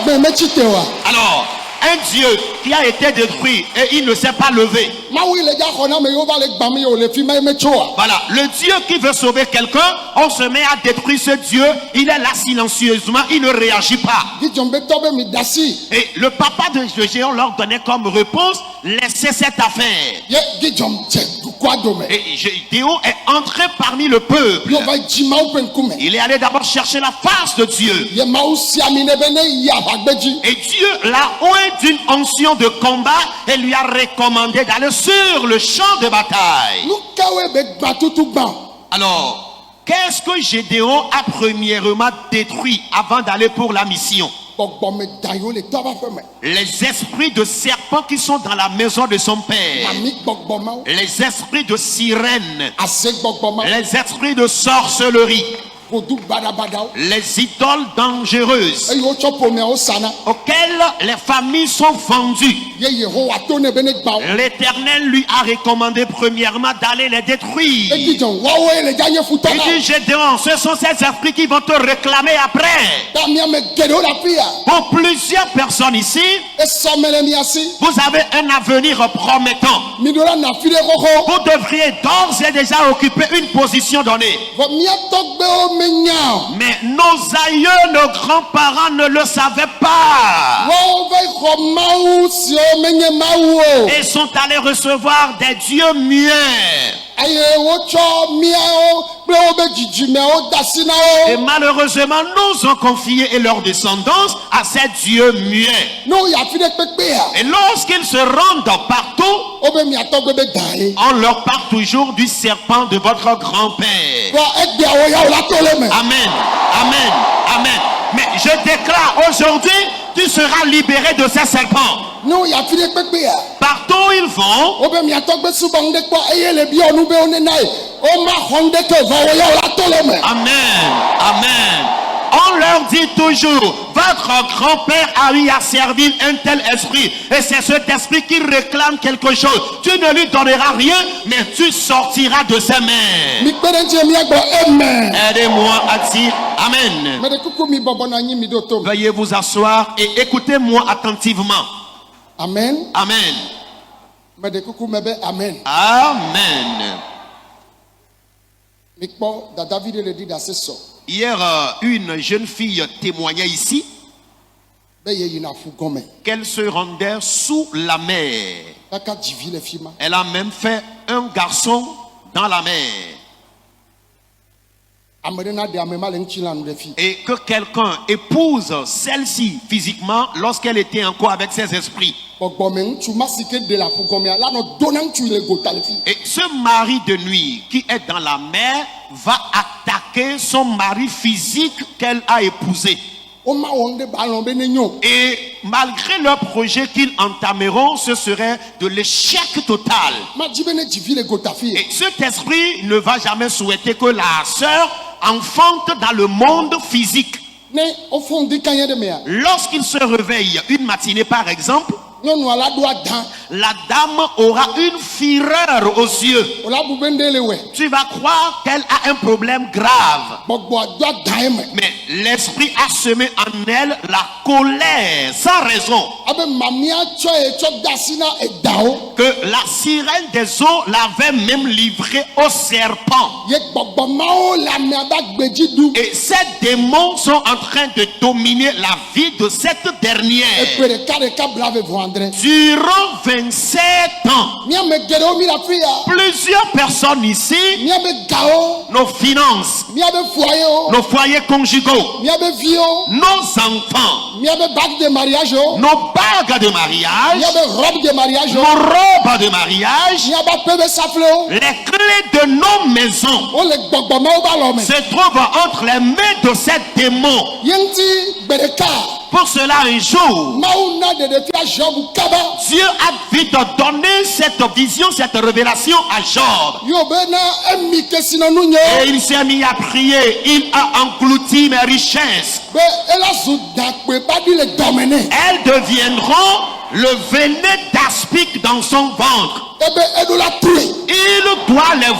gbe me chite wa. Alors, un Dieu qui a été détruit et il ne s'est pas levé. Ma wi le ja khona me yo va le gba me yo le fi me choa. Voilà, le Dieu qui veut sauver quelqu'un, on se met à détruire ce Dieu. Il est là silencieusement, il ne réagit pas. Gideon be to be mi dasi. Et le papa de Gédéon leur donnait comme réponse, laissez cette affaire. Ye Gideon je du kwa do me. Et Gédéon est entré parmi le peuple. Yo va ji ma o pen kume. Il est allé d'abord chercher la face de Dieu. Ye ma o si ami ne be ne ya ba gbeji. Et Dieu l'a oint d'une onction de combat et lui a recommandé d'aller sur le champ de bataille. Nu kawe be gba tutu gba. Alors, qu'est-ce que Gédéon a premièrement détruit avant d'aller pour la mission? Gbogbo me da yo le to ba fe me. Les esprits de serpents qui sont dans la maison de son père. Ami gbogbo ma o. Les esprits de sirènes. Ase gbogbo ma. Les esprits de sorcellerie. Kodu bada bada o. Les idoles dangereuses E yo cho po me o sana. auxquelles les familles sont vendues. Ye Yehowa to ne be ne gba o. L'Éternel lui a recommandé premièrement d'aller les détruire. E Gideon wa o le ja nye futo Il na. dit, Gédéon, ce sont ces esprits qui vont te réclamer après. Ta mi me gedo la pia. Pour plusieurs personnes ici, E so mele mi asi. vous avez un avenir promettant. Mi do la na fi de koko. Vous devriez d'ores et déjà occuper une position donnée. Vo mi to gbe o me nya. Mais nos aïeux, nos grands-parents ne le savaient pas. Wo va ko ma o si o me nye ma o. Et sont allés recevoir des dieux muets. Aye wo cho mi o ple o be jiji me o dasi na Et o. malheureusement, nous ont confié et leur descendance à ces dieux muets. No ya fi de pepe ya. Et lorsqu'ils se rendent partout, O be mi ato gbe be dae. on leur parle toujours du serpent de votre grand-père. Wa e gbe o ya o la to le me. Amen, amen, amen. Mais je déclare aujourd'hui, tu seras libéré de ces serpents. No ya fi de pepe ya. Partout où ils vont, O be mi ato gbe subong de kwa eye le bi onu be onu nai. O ma honde ke va o ya o la to le me. amen, amen. On leur dit toujours, votre grand-père a eu à servir un tel esprit. Et c'est cet esprit qui réclame quelque chose. Tu ne lui donneras rien, mais tu sortiras de ses mains. Mi kpe ɖe ŋuti míagbɔ amen. Aidez-moi à dire Amen. Me de kuku mi bɔbɔ nɔ anyi mi ɖo to me. Veuillez vous asseoir et écoutez-moi attentivement. Amen. Amen. Me de kuku me be amen. Amen. Mi kpɔ dadavi ɖe le ɖi ɖase sɔ. Hier, une jeune fille témoignait ici Be ye yina fu gɔme. qu'elle se rendait sous la mer. Kaka dzivi le fi ma. Elle a même fait un garçon dans la mer. Ame ɖe na ɖe ame ma le ŋuti la nu ɖe fi. Et que quelqu'un épouse celle-ci physiquement lorsqu'elle était encore avec ses esprits. Gbɔgbɔme ŋutsu ma si ke ɖe le afu gɔmea la nɔ do na ŋutsu le gota le fi. Et ce mari de nuit qui est dans la mer va attaquer son mari physique qu'elle a épousé. O ma wɔ ŋu ɖe ba lɔn be ne nyo. Et malgré leur projet qu'ils entameront, ce serait de l'échec total. Ma dzi be ne dzivi le gota fi. Et cet esprit ne va jamais souhaiter que la sœur enfante dans le monde physique. Ne o fɔ ŋdi kanyi ɖe mea. Lorsqu'il se réveille une matinée par exemple, Nyɔnua la do ada. la dame aura une fureur aux yeux. O la bu be ŋɖe le wɛ. Tu vas croire qu'elle a un problème grave. Gbɔgbɔa do ada ye me. Mais l'esprit a semé en elle la colère sans raison. Abe mamia tsɔ ye tsɔ da asi na edawo. Que la sirène des eaux l'avait même livrée au serpent. Ye gbɔgbɔ mawo le amea be agbedzi ɖum. Et ces démons sont en train de dominer la vie de cette dernière. Eƒe ɖeka bla ve vɔ andre. Durant 27 ans, Miame geɖewo mi le afi ya. plusieurs personnes ici, Miabe gawo. nos finances, Miabe foyewo. nos foyers conjugaux, Miabe viwo. nos enfants, Miabe bague de mariage wo. nos bagues de mariage, Miabe robe de mariage nos wo. robes de mariage, Miabe aƒe be safle wo. les clés de nos maisons Wo le gbɔgbɔ mawo be alɔ me. se trouvent entre les mains de ces démons. Ye ŋuti gbe ɖeka. Pour cela, un jour, Mawu na ɖeɖefia Job kaba. Dieu a vite donné cette vision, cette révélation à Job. Yo be na emi kesinɔnu nye. Et il s'est mis à prier. Il a englouti mes richesses. Be ela zu dakpe ba ɖi le dɔme nɛ. Elles deviendront le venin d'aspic dans son ventre. Ebe eɖo la tue. Il doit les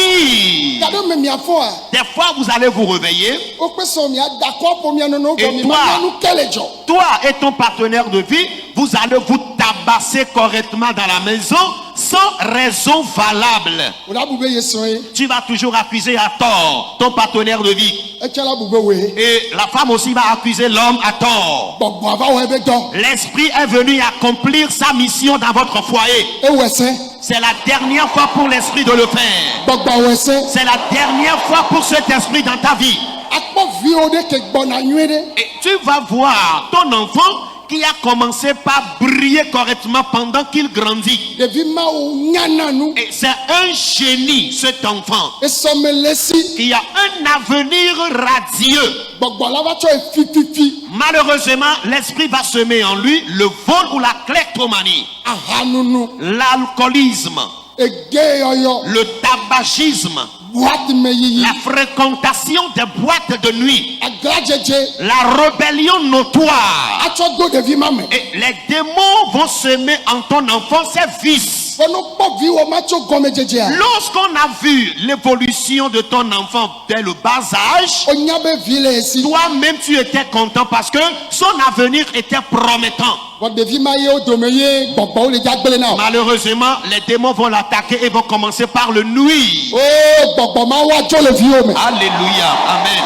vomir. Gaɖo me miafɔa. Des fois, vous allez vous réveiller. Wokpe sɔ mia da kɔ ƒo mia nono Et gɔ mi toi? ma nu ke le dzɔ. Toi et ton partenaire de vie, vous allez vous tabasser correctement dans la maison sans raison valable. O la bu be ye sɔn ye. Tu vas toujours accuser à tort ton partenaire de vie. Etsɛ la bu be wo ye. Et la femme aussi va accuser l'homme à tort. Gbɔgbɔ ava wɔ ebe dɔ. L'esprit est venu accomplir sa mission dans votre foyer. Ewɔ ɛsɛ. C'est la dernière fois pour l'esprit de le faire. Gbɔgbɔ wɔ ɛsɛ. C'est la dernière fois pour cet esprit dans ta vie. Akpɔ viwo ɖe ke gbɔna nyuie ɖe. Et tu vas voir ton enfant qui a commencé par briller correctement pendant qu'il grandit. Ɖevi mawo nyana nu. Et c'est un génie, cet enfant, Esɔme le si. qui a un avenir radieux. Gbɔgbɔ la va tsɔ ye fififi. Malheureusement, l'esprit va semer en lui le vol ou la kleptomanie, Ahanunu. l'alcoolisme, Ege yɔyɔ. le tabagisme, Boite me yiyi. la fréquentation des boîtes de nuit, Agladzedze. la rébellion notoire. Atsɔ do ɖevi ma me. Et les démons vont semer en ton enfant ces vices. Be no kpɔ viwo ma tso gɔmedzedzea. Lorsqu'on a vu l'évolution de ton enfant dès le bas âge, O nya be vi le esi. toi-même tu étais content parce que son avenir était promettant. Bɔn ɖevi ma ye wo dome ye gbɔgbɔwo le dzagbele na o. Malheureusement, les démons vont l'attaquer et vont commencer par le nuire. O gbɔgbɔ ma wa tso le viwo me. Alléluia. Amen.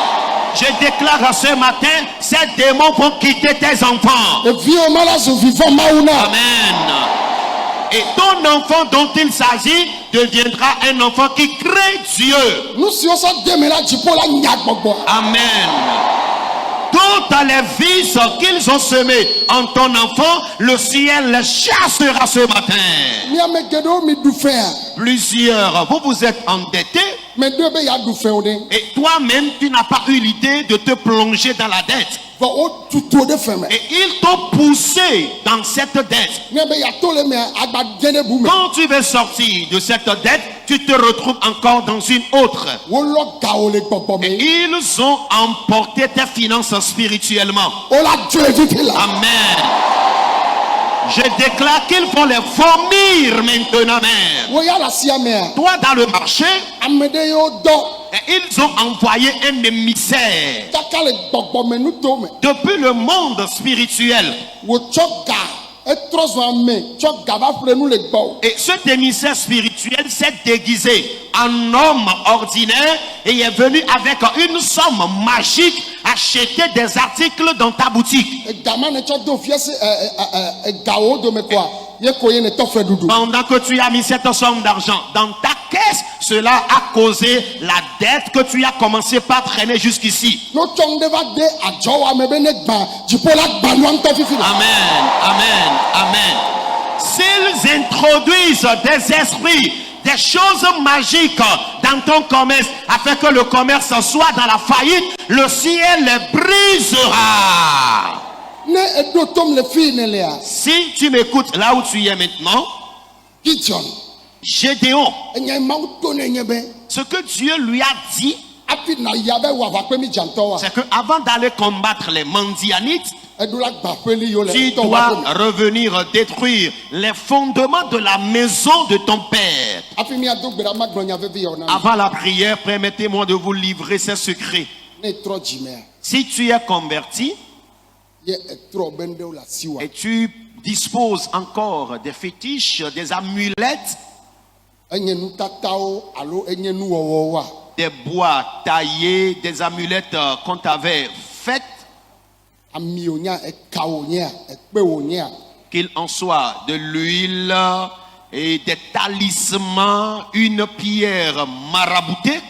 Je déclare ce matin, ces démons vont quitter tes enfants. Eviwo ma la zu vivɔ mawu na. Amen. Et ton enfant dont il s'agit deviendra un enfant qui craint Dieu. Nu siwo sɔ deme la dziƒo la nya gbɔgbɔ. Amen. Toutes les vices qu'ils ont semées en ton enfant, le ciel les chassera ce matin. Miame geɖewo mi ɖu fɛa. Plusieurs, vous vous êtes endettés Me do be ya ɖu fɛwo ɖe. et toi-même, tu n'as pas eu l'idée de te plonger dans la dette. vɔ wotutu de fɛn mɛ. Et ils t'ont poussé dans cette dette. Ne bɛ yato le mɛ agbadze ne bu mɛ. Quand tu veux sortir de cette dette, tu te retrouves encore dans une autre. Wolɔ gawo le gbɔgbɔ Et mɛ. ils ont emporté tes finances spirituellement. Wola dzo edidi la. Amen. Je déclare qu'ils vont les vomir maintenant même. Woya la sia mɛ. Toi dans le marché, Ame de yewo dɔ. et ils ont envoyé un émissaire Kaka le gbɔgbɔ mɛ nuto mɛ. depuis le monde spirituel. Wotsɔ ga etrɔ zɔn ame tsɔ ga va ƒle nu le gbɔ. Et cet émissaire spirituel s'est déguisé en homme ordinaire et est venu avec une somme magique acheter des articles dans ta boutique. Gama ne tsɔ do fiase gawo dome koa ye ko ye ne tɔ fɛ dudu. Pendant que tu as mis cette somme d'argent dans ta caisse, cela a causé la dette que tu as commencé par traîner jusqu'ici. N'o tsɔ ŋu de va de adzɔ wa me be ne gba dziƒo la gba nua ŋutɔ fifi la. Amen, amen, amen. S'ils introduisent des esprits, des choses magiques dans ton commerce afin que le commerce soit dans la faillite, le ciel les brisera. Ne eɖo tom le fi ne lea. Si tu m'écoutes là où tu es maintenant, Gideon Gédéon, enya mawu to ne nye be ce que Dieu lui a dit, afi na ya be wɔ aʋakpe mi dzãtɔ wa. c'est que avant d'aller combattre les Mandianites, Eɖo la gbaƒe li yo le tu tɔ dois wa ƒe me. revenir détruire les fondements de la maison de ton père. Afi mi ado gbe ɖa ma gblɔ nya vevi yɔ na mi. Avant la prière, permettez-moi de vous livrer ces secrets. Ne trɔ dzimea Si tu es converti ye etrɔ be ŋɖewo le asi wa. et tu disposes encore des fétiches, des amulettes, Enye nutatawo alo enye nuwɔwɔ wa. des bois taillés, des amulettes qu'on t'avait faites, Ami wo nya ekawo nyea ekpe wo nyea. qu'il en soit de l'huile et des talismans, une pierre maraboutée,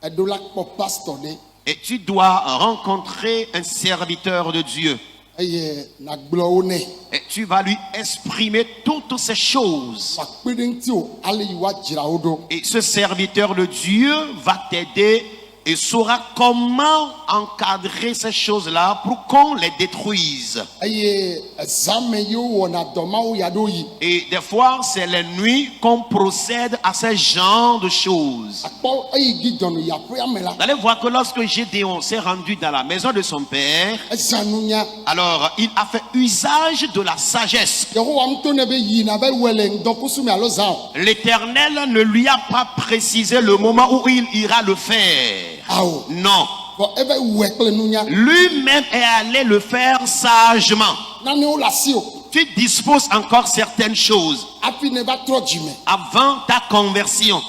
Eɖo la kpɔ pastor ɖe et tu dois rencontrer un serviteur de Dieu. eye nagblɔ wo nɛ. Et tu vas lui exprimer toutes ces choses. Wakpe ɖe ŋuti o ale yi wa dzra wo ɖo. Et ce serviteur de Dieu va t'aider et saura comment encadrer ces choses-là pour qu'on les détruise. Eye ezame yiwo wɔna dɔ mawo ya ɖo yi. Et des fois, c'est les nuits qu'on procède à ce genre de choses. Akpɔ eyi Gideon yi aƒea me la. Vous allez voir que lorsque Gédéon s'est rendu dans la maison de son père, Ezã nunya. alors il a fait usage de la sagesse. Yehowa ŋutɔ ne be yina be wɔe le ŋdɔkusu me alo zã o. L'Éternel ne lui a pas précisé le moment où il ira le faire. Awo. Non. Vɔ ebe wɔe kple nunya. Lui-même est allé le faire sagement. Nanewo le asi o. Tu disposes encore certaines choses Afi ne va trɔ dzime. avant ta conversion.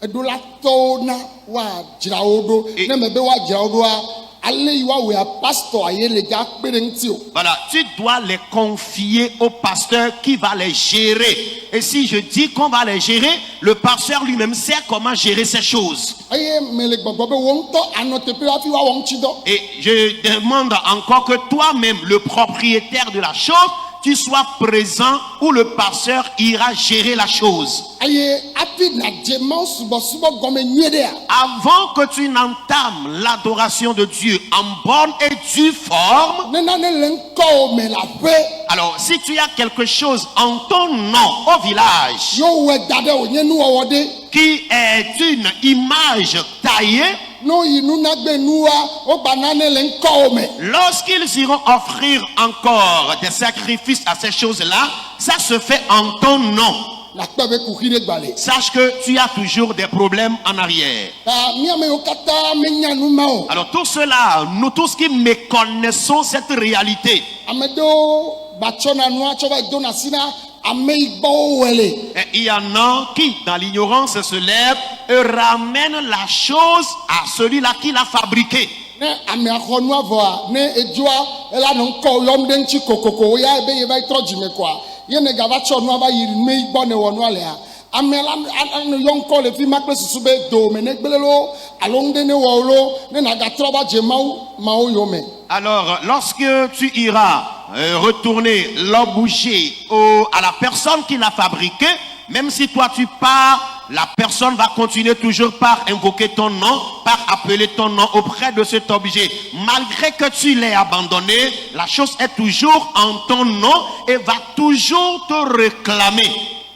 Eɖo la tɔwo na woadzra wo ɖo. Et- Ne me be woadzra wo ɖoa ale yi wa wɔa pastor ye le dza kpe ɖe ŋuti o. Voilà, tu dois les confier au pasteur qui va les gérer. Et si je dis qu'on va les gérer, le pasteur lui-même sait comment gérer ces choses. Eye me le gbɔgbɔ be wo ŋutɔ anɔ teƒe hafi woawɔ ŋuti dɔ. Et je demande encore que toi-même, le propriétaire de la chose, tu sois présent où le pasteur ira gérer la chose. Eye hafi nadze mawo subɔsubɔ gɔme nyuie ɖea. Avant que tu n'entames l'adoration de Dieu en bonne et due forme, Ne nane le ŋkɔwo me le aƒe. alors si tu as quelque chose en ton nom au village Yo wɔe da ɖe wònye nuwɔwɔ ɖe. qui est une image taillée, No yi nunagbe nua wogba nane le ŋkɔwo me. lorsqu'ils iront offrir encore des sacrifices à ces choses-là, ça se fait en ton nom. Nakpɔ be kuxi ɖe gba le. Sache que tu as toujours des problèmes en arrière. Ta miamewo katã menya nu ma o. Alors tout cela, nous tous qui méconnaissons cette réalité, Ame ɖewo batsɔna nua tsɔ va dona si na ame yi gbɔ wo wɔe le. et il y en a qui, dans l'ignorance, se lèvent et ramènent la chose à celui-là qui l'a fabriquée. Ne amea xɔ nua vɔa ne edzoa ela nɔ ŋkɔ yɔm ɖe ŋuti kokoko ya ebe ye va yi trɔ dzime koa ye ne gava tsɔ nua va yi me yi gbɔ ne wɔ nua lea ame la anɔ yɔ ŋkɔ le fi ma kple susu be do me ne gble lo alo ŋɖe ne wɔ lo ne nagatrɔ va dze mawo yome. Alors, lorsque tu iras retourner l'objet à la personne qui l'a fabriqué, même si toi tu pars la personne va continuer toujours par invoquer ton nom, par appeler ton nom auprès de cet objet. Malgré que tu l'aies abandonné, la chose est toujours en ton nom et va toujours te réclamer.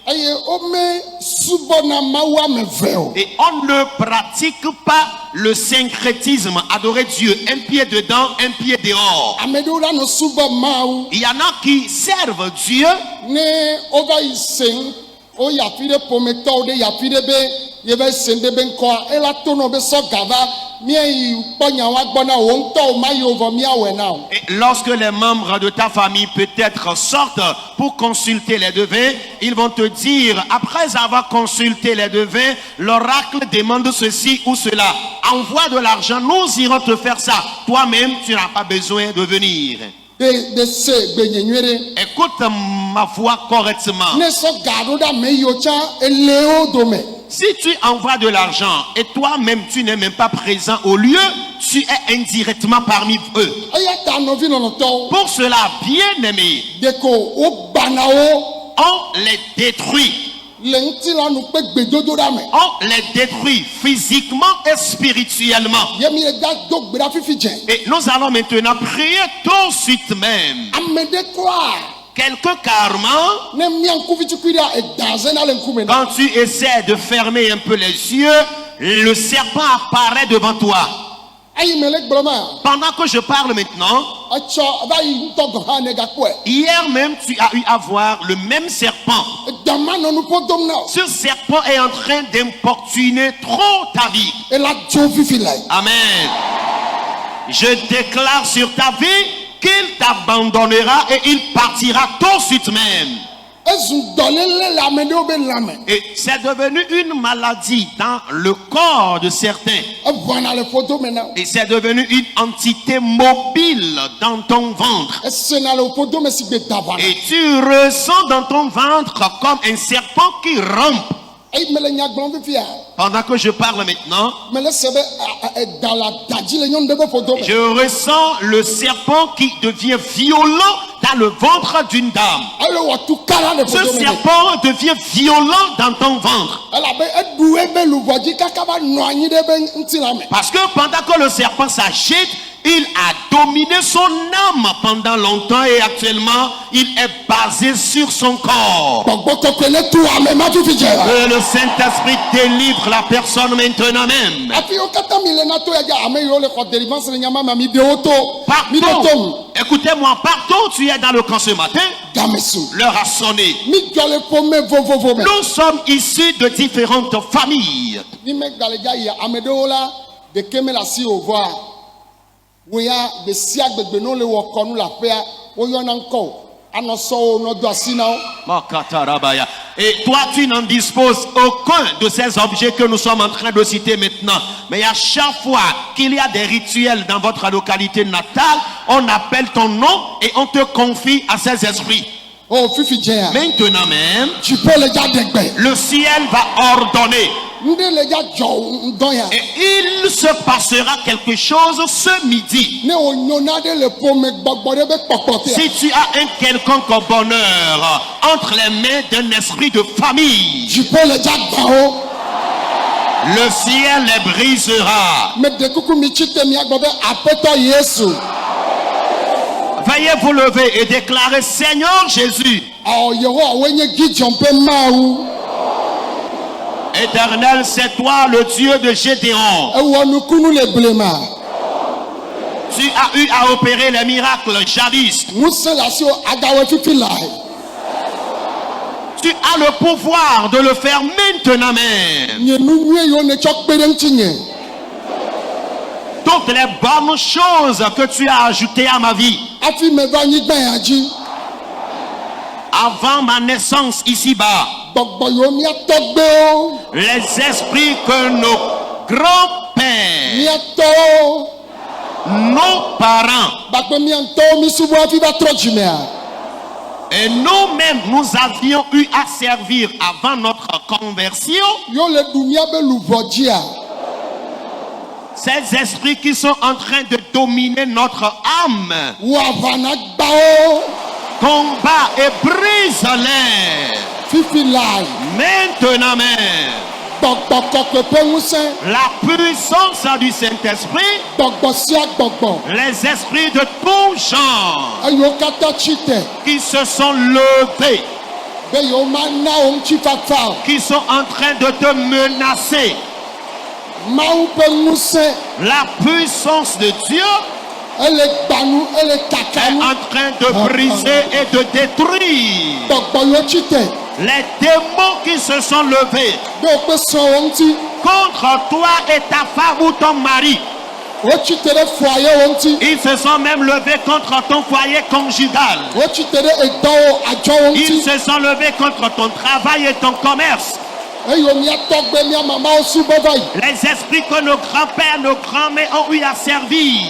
eye ome subɔna mawu ame eve o. Et on ne pratique pas le syncrétisme, adorer Dieu, un pied dedans, un pied dehors. Ame ɖewo la nɔ subɔ mawu Il y en a qui servent Dieu ne wova yi sen woyi afi ɖe ƒometɔwo ɖe yi afi ɖe be yeva sen ɖe be ŋkɔa ela to nɔ be sɔ gava míayi kpɔ nyawa gbɔna wo ŋutɔwo ma yi wo vɔ míawɔe na o. Et lorsque les membres de ta famille peut-être sortent pour consulter les devins, ils vont te dire, après avoir consulté les devins, l'oracle demande ceci ou cela. Envoie de l'argent, nous irons te faire ça. Toi-même, tu n'as pas besoin de venir. de se gbenye nyuie ɖe. Écoute ma voix correctement. Ne sɔ ga ɖo ɖe ame yiwo tsã ele wo dome. Si tu envoies de l'argent et toi-même tu n'es même pas présent au lieu, tu es indirectement parmi eux. Eya ta nɔvi lɔlɔtɔwo. Pour cela, bien-aimés, Deko wo gbana wo on les détruit. le ŋutilã nu kpe gbedodo ɖa me. On les détruit physiquement et spirituellement. Yemi le da do gbe ɖa fifi dze. Et nous allons maintenant prier tout de suite même. Ame ɖe kura Quelqu'un carrément, ne mia ŋkuvitsikui ɖa eda zena le ŋkume na. quand tu essaies de fermer un peu les yeux, le serpent apparaît devant toi. Eyi me le gblɔ ma. Pendant que je parle maintenant, Etsɔ va yi ŋutɔ gɔ hã ne gakpɔe. hier même tu as eu à voir le même serpent. Dama nɔ nu ƒo dom na o. Ce serpent est en train d'importuner trop ta vie. Ela dzo fifi la yi. Amen. Je déclare sur ta vie qu'il t'abandonnera et il partira tout de suite même. Ezu dɔléle le ame ɖewo be lãme. Et c'est devenu une maladie dans le corps de certains. Eʋuana le ƒo dome na o. Et c'est devenu une entité mobile dans ton ventre. Esena le ƒo dome si gbe da va na. Et tu ressens dans ton ventre comme un serpent qui rampe. Eyi me le nya gblɔm fifia. Pendant que je parle maintenant, Me le se be eda la dadzi le nyɔnu ɖe be ƒo dome. je ressens le serpent qui devient violent dans le ventre d'une dame. Ele wɔ tu kala le ƒo Ce dome ne. serpent devient violent dans ton ventre. Elabe eɖu ebe luvɔ dzi kaka va nɔ anyi ɖe be ŋutilã me. Parce que pendant que le serpent s'agite, il a dominé son âme pendant longtemps et actuellement, il est basé sur son corps. Gbɔgbɔ kɔkɔe ne tu ame ma fifi dze. Que le Saint-Esprit délivre la personne maintenant même. Afi wo katã mi le na to ya dza ame yiwo le xɔ délivrance le nyama ma mi de wo to. Mi de Partout, tom. écoutez-moi, partout où tu es dans le camp ce matin, Game su. l'heure a sonné. Mi dzɔ le ƒome vovovo me. Nous sommes issus de différentes familles. Ni me gale dza yi ame ɖewo la ɖeke me le asi o vɔa. Wo ya gbe sia gbegbe no le wɔ kɔnu le aƒea woyɔna ŋkɔ o. Anɔ sɔwo nɔ do asi na wo. Makatarabaya. Et toi, tu n'en disposes aucun de ces objets que nous sommes en train de citer maintenant. Mais à chaque fois qu'il y a des rituels dans votre localité natale, on appelle ton nom et on te confie à ces esprits. O fifi dze ya. Maintenant même, Dziƒo le dza ɖe gbe. le ciel va ordonner. Ŋɖe le dza dzɔ ŋdɔ ya. Et il se passera quelque chose ce midi. Ne wònyona ɖe le ƒome gbɔgbɔ ɖe be kpɔkpɔ te. Si tu as un quelconque bonheur entre les mains d'un esprit de famille, Dziƒo le dza gbã wo. le ciel les brisera. Me de kuku mi tsi te mia gbɔ be aƒetɔ Yesu. Veuillez vous lever et déclarer, Seigneur Jésus, Awɔ Yehowa woe nye Gideon ƒe Mawu. Éternel, c'est toi le Dieu de Gédéon. Ewɔ nukunu le blema. Tu as eu à opérer les miracles jadis. Ŋusẽ le asiwò agawɔe fifi lae. Tu as le pouvoir de le faire maintenant même. Nye nu nyuie yiwo netsɔ kpe ɖe ŋutinye. Toutes les bonnes choses que tu as ajoutées à ma vie. Hafi me va anyigba ya dzi. Avant ma naissance ici-bas, Gbɔgbɔ yiwo mía tɔgbewo, les esprits que nos grands-pères, mía tɔwo, nos parents gbagbe mía ŋutɔwo mi subɔ hafi va trɔ dzimea. et nous-mêmes, nous avions eu à servir avant notre conversion, Yiwo le ɖu mía be luvɔ dzia. ces esprits qui sont en train de dominer notre âme, Wɔ aʋana gbawo. combat et brise-les Fifi lae. maintenant même. Gbɔgbɔ kɔkɔe ƒe ŋusẽ. la puissance du Saint-Esprit, Gbɔgbɔ sia gbɔgbɔ. les esprits de tout genre Eyiwo katã tsi te. qui se sont levés, Be yewo mana wo ŋutifafa o. qui sont en train de te menacer. Mawu ƒe ŋusẽ. La puissance de Dieu Ele gbanu, ele est kakanu. en train de briser et de détruire Gbɔgbɔ yiwo tsi te. les démons qui se sont levés Be woƒe srɔ̃wo ŋuti. contre toi et ta femme ou ton mari. Wotsi te ɖe foyewo ŋuti. Ils se sont même levés contre ton foyer conjugal. Wotsi te ɖe edɔwo adzɔwo Ils ŋuti. se sont levés contre ton travail et ton commerce. Eyiwo mía tɔgbe mía mamawo subɔ va yi. Les esprits que nos grands-pères, nos grands-mères ont eu à servir.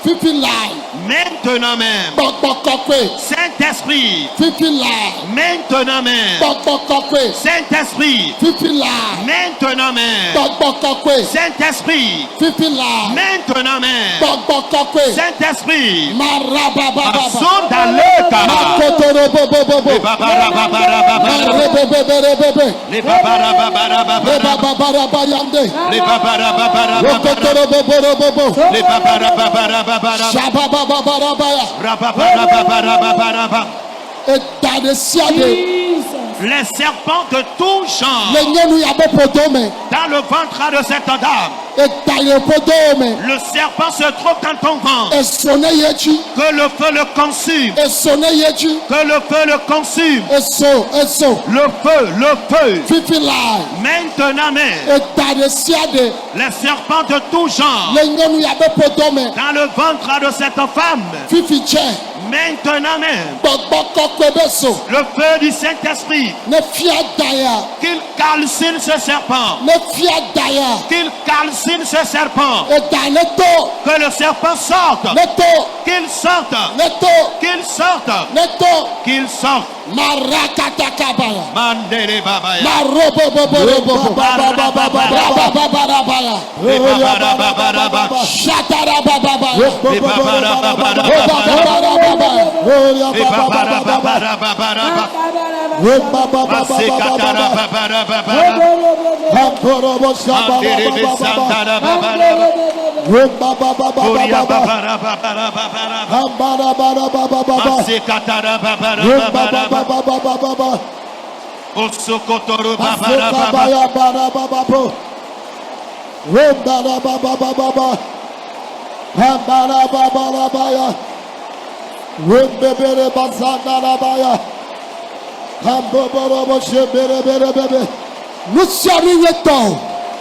Fifi lai. Maintenant même, Gbɔgbɔ kɔkɔe. Saint-Esprit, Fifi lai. maintenant même, Gbɔgbɔ kɔkɔe. Saint-Esprit, Fifi lai. maintenant même, Gbɔgbɔ kɔkɔe. Saint-Esprit, Fifi lai. maintenant même, Gbɔgbɔ kɔkɔe. Saint-Esprit, Marabababa. Asondaleka, Makotorobobobobo. les babarababarababaraba, Marebebebebebebe. les babarababarababaraba, Rebababarabayande. les babarababarababaraba, Rokotorobobobobo. les babarababarababaraba, Shababababarabaya. rababarababaraba. Eta de sia de. Les serpents de tout genre Le nyɔnu ya be ƒodo me. dans le ventre de cette dame. Eta ye ƒodo me. Le serpent se trouve dans ton ventre. Eso ne ye dzi. Que le feu le consume. Eso ne ye dzi. Que le feu le consume. Eso. Le feu. Fifi lai. Maintenant même, Eta de sia de. les serpents de tout genre Le nyɔnu ya be ƒodo me. dans le ventre de cette femme. Fifi tse. Maintenant même, Gbɔgbɔ kɔkɔe be so. le feu du Saint-Esprit, Ne fia daya. qu'il calcine ce serpent. Ne fia daya. Qu'il calcine ce serpent. Eta ne to. Que le serpent sorte. Ne to. Qu'il sorte. Ne to. Qu'il sorte. Ne to. Qu'il sorte. Marakatakabaya. Mandele babaya. Marobobobobobo. Rabababarabaya. Rebabarababaraba. Shatarabababaya. Rebabarababaraba. Rababarababaya. Rebabarababaraba. Masekatarababaraba. Manderebe santarababaraba. Oriababarababaraba. Masekatarababaraba. Osokotorobabaraba. Nu sia nu nye tɔ o.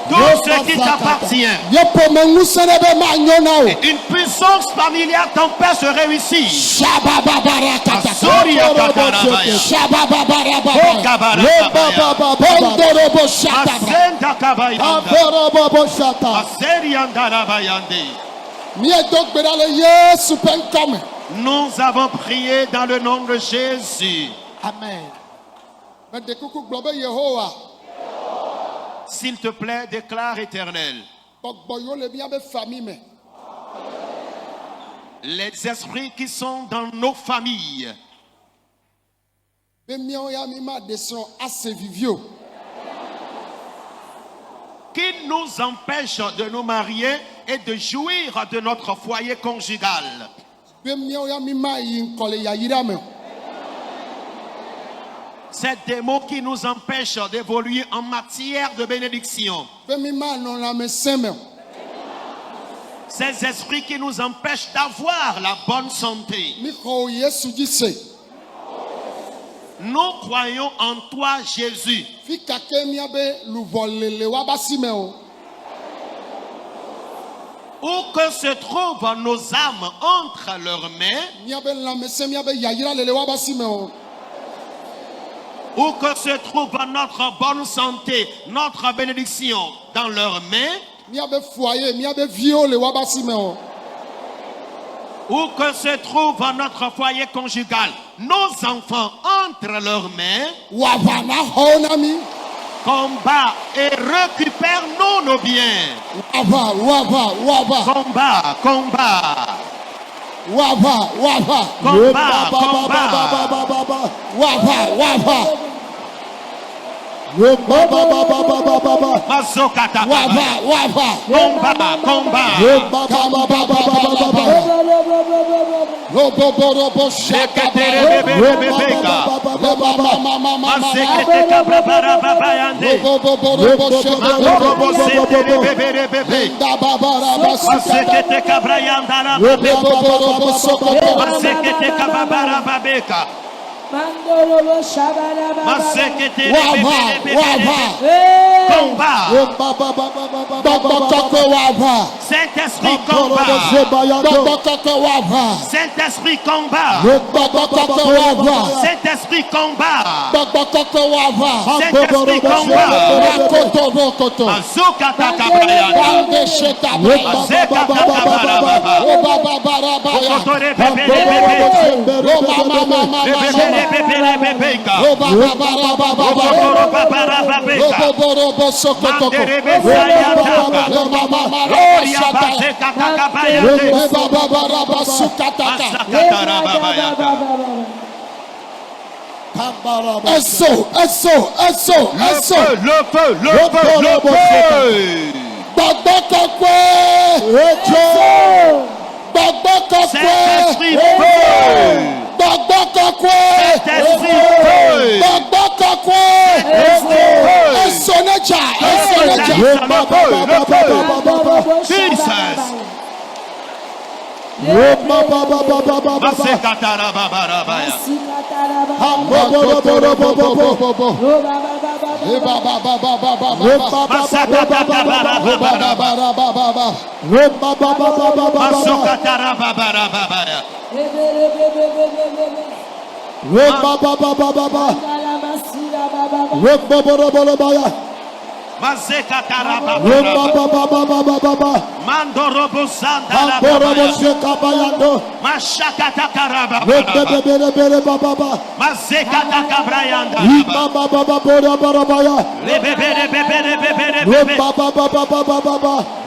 Tout ce qui t'appartient. Ye ƒome ŋusẽ ɖe be manyo na o. Une puissance familiale t'empêche de réussir. Shabababarakata. Soria katarabaya. Shabababarabaya. Okabarabaya. Bondorobo shatabra. Asenda kabayanda. Aborobobo shata. Aseriandarabayande. Miedo gbe ɖa le Yesu ƒe ŋkɔ me. Nous avons prié dans le nom de Jésus. Amen. Meɖe kuku gblɔ be Yehowa. S'il te plaît, déclare Éternel. Gbɔgbɔ yiwo le míabe famille me. Les esprits qui sont dans nos familles, Be míawo ya mi ma ɖe srɔ̃ ase vivio. qui nous empêchent de nous marier et de jouir de notre foyer conjugal. Be míawo ya mi ma yi ŋkɔ le yayira me. Ces démons qui nous empêchent d'évoluer en matière de bénédiction. Be mi ma nɔ lãmesẽ me. Ces esprits qui nous empêchent d'avoir la bonne santé. Mi xɔ wo Yesu dzi se. Nous croyons en toi, Jésus. Fi kake míabe luvɔ le woaba si me o. Où que se trouvent nos âmes entre leurs mains, Míabe lãmesẽ míabe yayira le woaba si me o. où que se trouve notre bonne santé, notre bénédiction dans leurs mains, Míabe foyer, míabe viwo le woaba si me o. où que se trouve notre foyer conjugal, nos enfants entre leurs mains, Wava na xɔwo na mi. combat et récupère-nous nos biens. Wava. Combat. Wava. Combat. Wava. Mazokata. Wava. Combat. Robo Seketere bebeka. Mazekete kabra barababa yande. Robo setere bebeka. Mazekete kabra yandara. Mazekete kabara babeka. Combat. Saint-Esprit combat. Saint-Esprit combat. Saint-Esprit combat. Saint-Esprit combat. Azuka takabrayanda. Azeka takabarababa. Okotore bebele bebeka. Okotoro babarababeka. Mandere besayataka. Gloria bazeka takabayande. Masakatarababaya. Le feu. Saint-Esprit feu. Mandorobo Santa Mashakata Karaba Mazekata Kabrayanda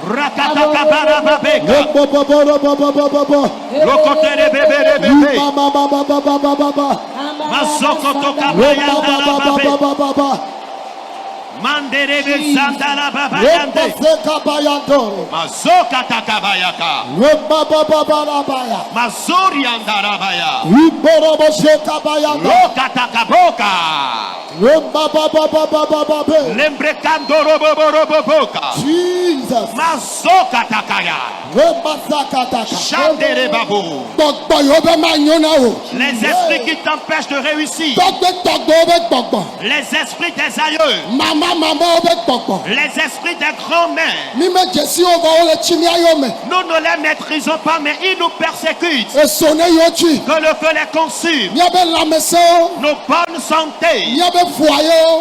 Rakata Kabaraba Beka Lokotere Bebe Masokoto Kabrayanda Manderebe Santala Babayande Mazoka Takabayaka Mazori Andarabaya Loka Takaboka Lembrekando Roboboka Jesus. Mazoka Takaya Chandere Babou. Les esprits qui t'empêchent de réussir. Les esprits des aïeux. Les esprits des grands-mères. Nous ne les maîtrisons pas, mais ils nous persécutent. Que le feu les consume. Nos bonnes santé.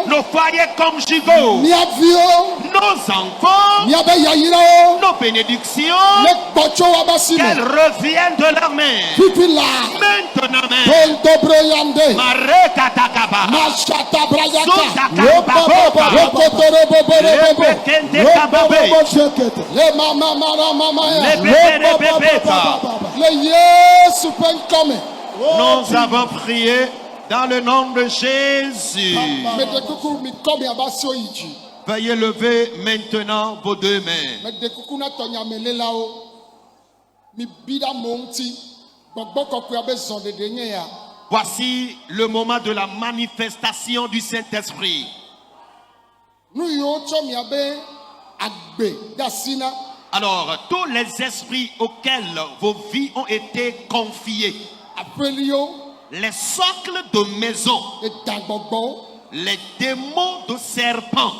Nos foyers conjugaux. Nos enfants. Nos bénédictions. Qu'elles reviennent de leur mère. Maintenant même. Marekatakaba. Nous avons prié dans le nom de Jésus. Veuillez lever maintenant vos deux mains. Voici le moment de la manifestation du Saint-Esprit. Alors, tous les esprits auxquels vos vies ont été confiées, les socles de maison, les démons de serpents,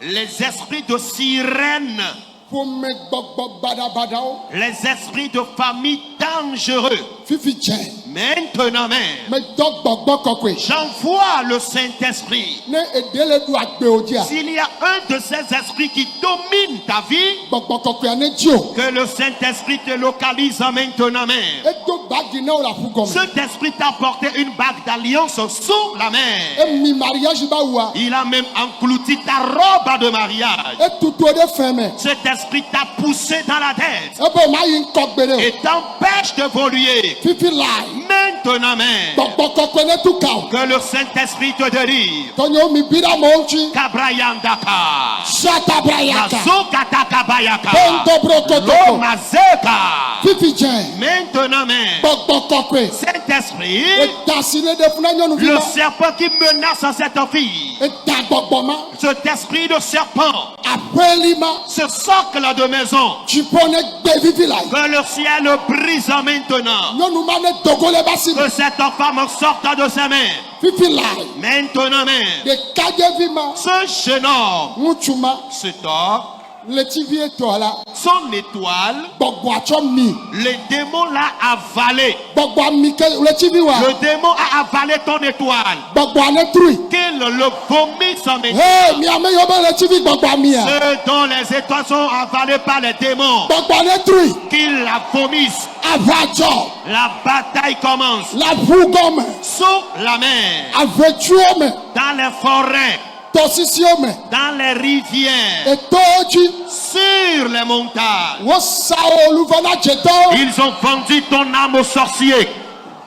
les esprits de sirènes, les esprits de famille dangereux. Maintenant même, j'envoie le Saint-Esprit. S'il y a un de ces esprits qui domine ta vie, que le Saint-Esprit te localise maintenant même. bagi ne wo le aƒu gɔme. Cet esprit t'a porté une bague d'alliance sous la mer. Emi mariage ba wua. Il a même englouti ta robe de mariage. Etutu wo ɖe fɛn me. Cet esprit t'a poussé dans la dette Ebe ma yi ŋkɔ gbe ɖe et t'empêche d'évoluer. o. Fifi lai. Maintenant même, Gbɔgbɔ kɔkɔe ne tu ka o. que le Saint-Esprit te délivre. Tɔnyewo mi bi ɖe amewo ŋuti. Kabrayandaka. Shata brayaka. Mazukatakabayaka. Bendobro kotoko. Lomazeka. Fifi dze. Maintenant même, Gbɔgbɔ kɔkɔe. Saint-Esprit, Edasi ne ɖe funa nyɔnuvi le ma. serpent qui menace cette fille, Eda gbɔgbɔ ma. cet esprit de serpent, Aƒeli ma. ce socle de maison, Dziƒo ne gbe vivi lai. que le ciel brise maintenant, Nyɔnu ma ne dogo le ba si me. que cette femme sorte de ses mains. Fifi lai. Maintenant même, Ɖekadzevi ma. ce jeune homme, Ŋutsu ma. cet homme, Letivi etɔa la. son étoile, Gbɔgbɔa tsɔ mi. le démon l'a avalé. Gbɔgbɔa mi ke letivi wa. Le démon a avalé ton étoile. Gbɔgbɔa ne trui. Qu'il le vomisse en maintenant. Hee miame yɔ be letivi gbɔgbɔa mia. Ceux dont les étoiles sont avalées par les démons, Gbɔgbɔa ne trui. qu'ils la vomissent. Ava dzɔ. La bataille commence Le aƒu gɔme. sous la mer, Avetuwo me. dans les forêts, Tɔsisiwo me. dans les rivières, Etowo dzi. sur les montagnes. Wosa wo oluva na dzetɔwo. Ils ont vendu ton âme aux sorciers.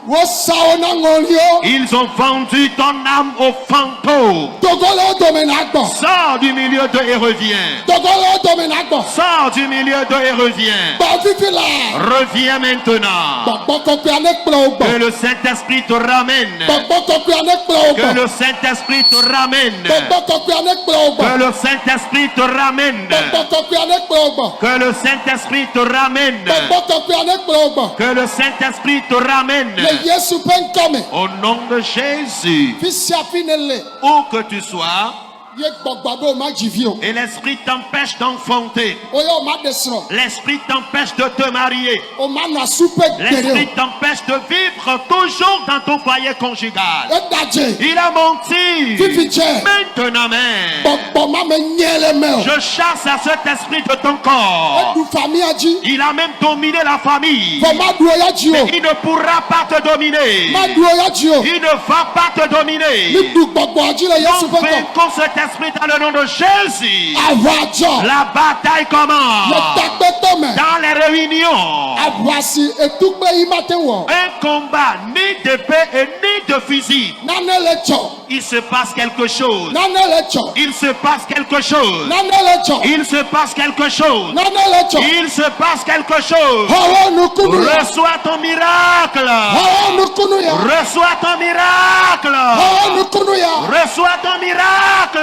Wosa wo na ŋɔliwo. Ils ont vendu ton âme aux fantômes. Dogo le wo dome na gbɔ. Sors du milieu d'eux et reviens. Dogo le wo dome na gbɔ. Sors du milieu d'eux et reviens. Gbɔ fifi la. Reviens maintenant. Gbɔgbɔ kɔkɔea ne kplɔ wo Que gbɔ. le Saint-Esprit te ramène. Gbɔgbɔ kɔkɔea ne kplɔ wo Que gbɔ. le Saint-Esprit te ramène. Gbɔgbɔ kɔkɔea ne kplɔ wo Que gbɔ. le Saint-Esprit te ramène. Gbɔgbɔ kɔkɔea ne kplɔ wo gbɔ. Que le Saint-Esprit te ramène. Gbɔgbɔ kɔkɔea ne kplɔ wo gbɔ. Que le Saint-Esprit te ramène. Le Yesu ƒe ŋkɔ me. Au nom de Jésus, Fi sia fi ne le. où que tu sois, Ye gbɔgbɔ be o ma dzi vi o. et l'Esprit t'empêche d'enfanter, O ye o ma ɖe srɔ̃. l'Esprit t'empêche de te marier, O ma nɔ supe l'Esprit geɖe t'empêche de vivre toujours dans ton foyer conjugal. o. Eda dze. Il a menti. Fifi dze. Maintenant même, Gbɔgbɔ ma me nye le me o. je chasse à cet esprit de ton corps. Eɖu famia dzi. Il a même dominé la famille. Vɔ ma ɖu o ya dzi o. Il ne pourra pas te dominer. Ma ɖu o ya dzi o. Il ne va pas te dominer. Mi ɖu gbɔgbɔa dzi le Yesu Nous ƒe ŋkɔ. vainquons cet esprit dans le nom de Jésus. Aʋa dzɔ. La bataille Le commence takpetɔ me. dans les réunions. Aʋa si etukpe yi ma te wɔ. Un combat ni d'épée et ni de fusil. Nane le tsɔ. Il se passe quelque chose. Nane le tsɔ. Il se passe quelque chose. Nane le tsɔ. Il se passe quelque chose. Nane le tsɔ. Il se passe quelque chose. Hɔwɔ nukunu ya. Reçois ton miracle. Hɔwɔ nukunu ya. Reçois ton miracle. Hɔwɔ nukunu ya. Reçois ton miracle.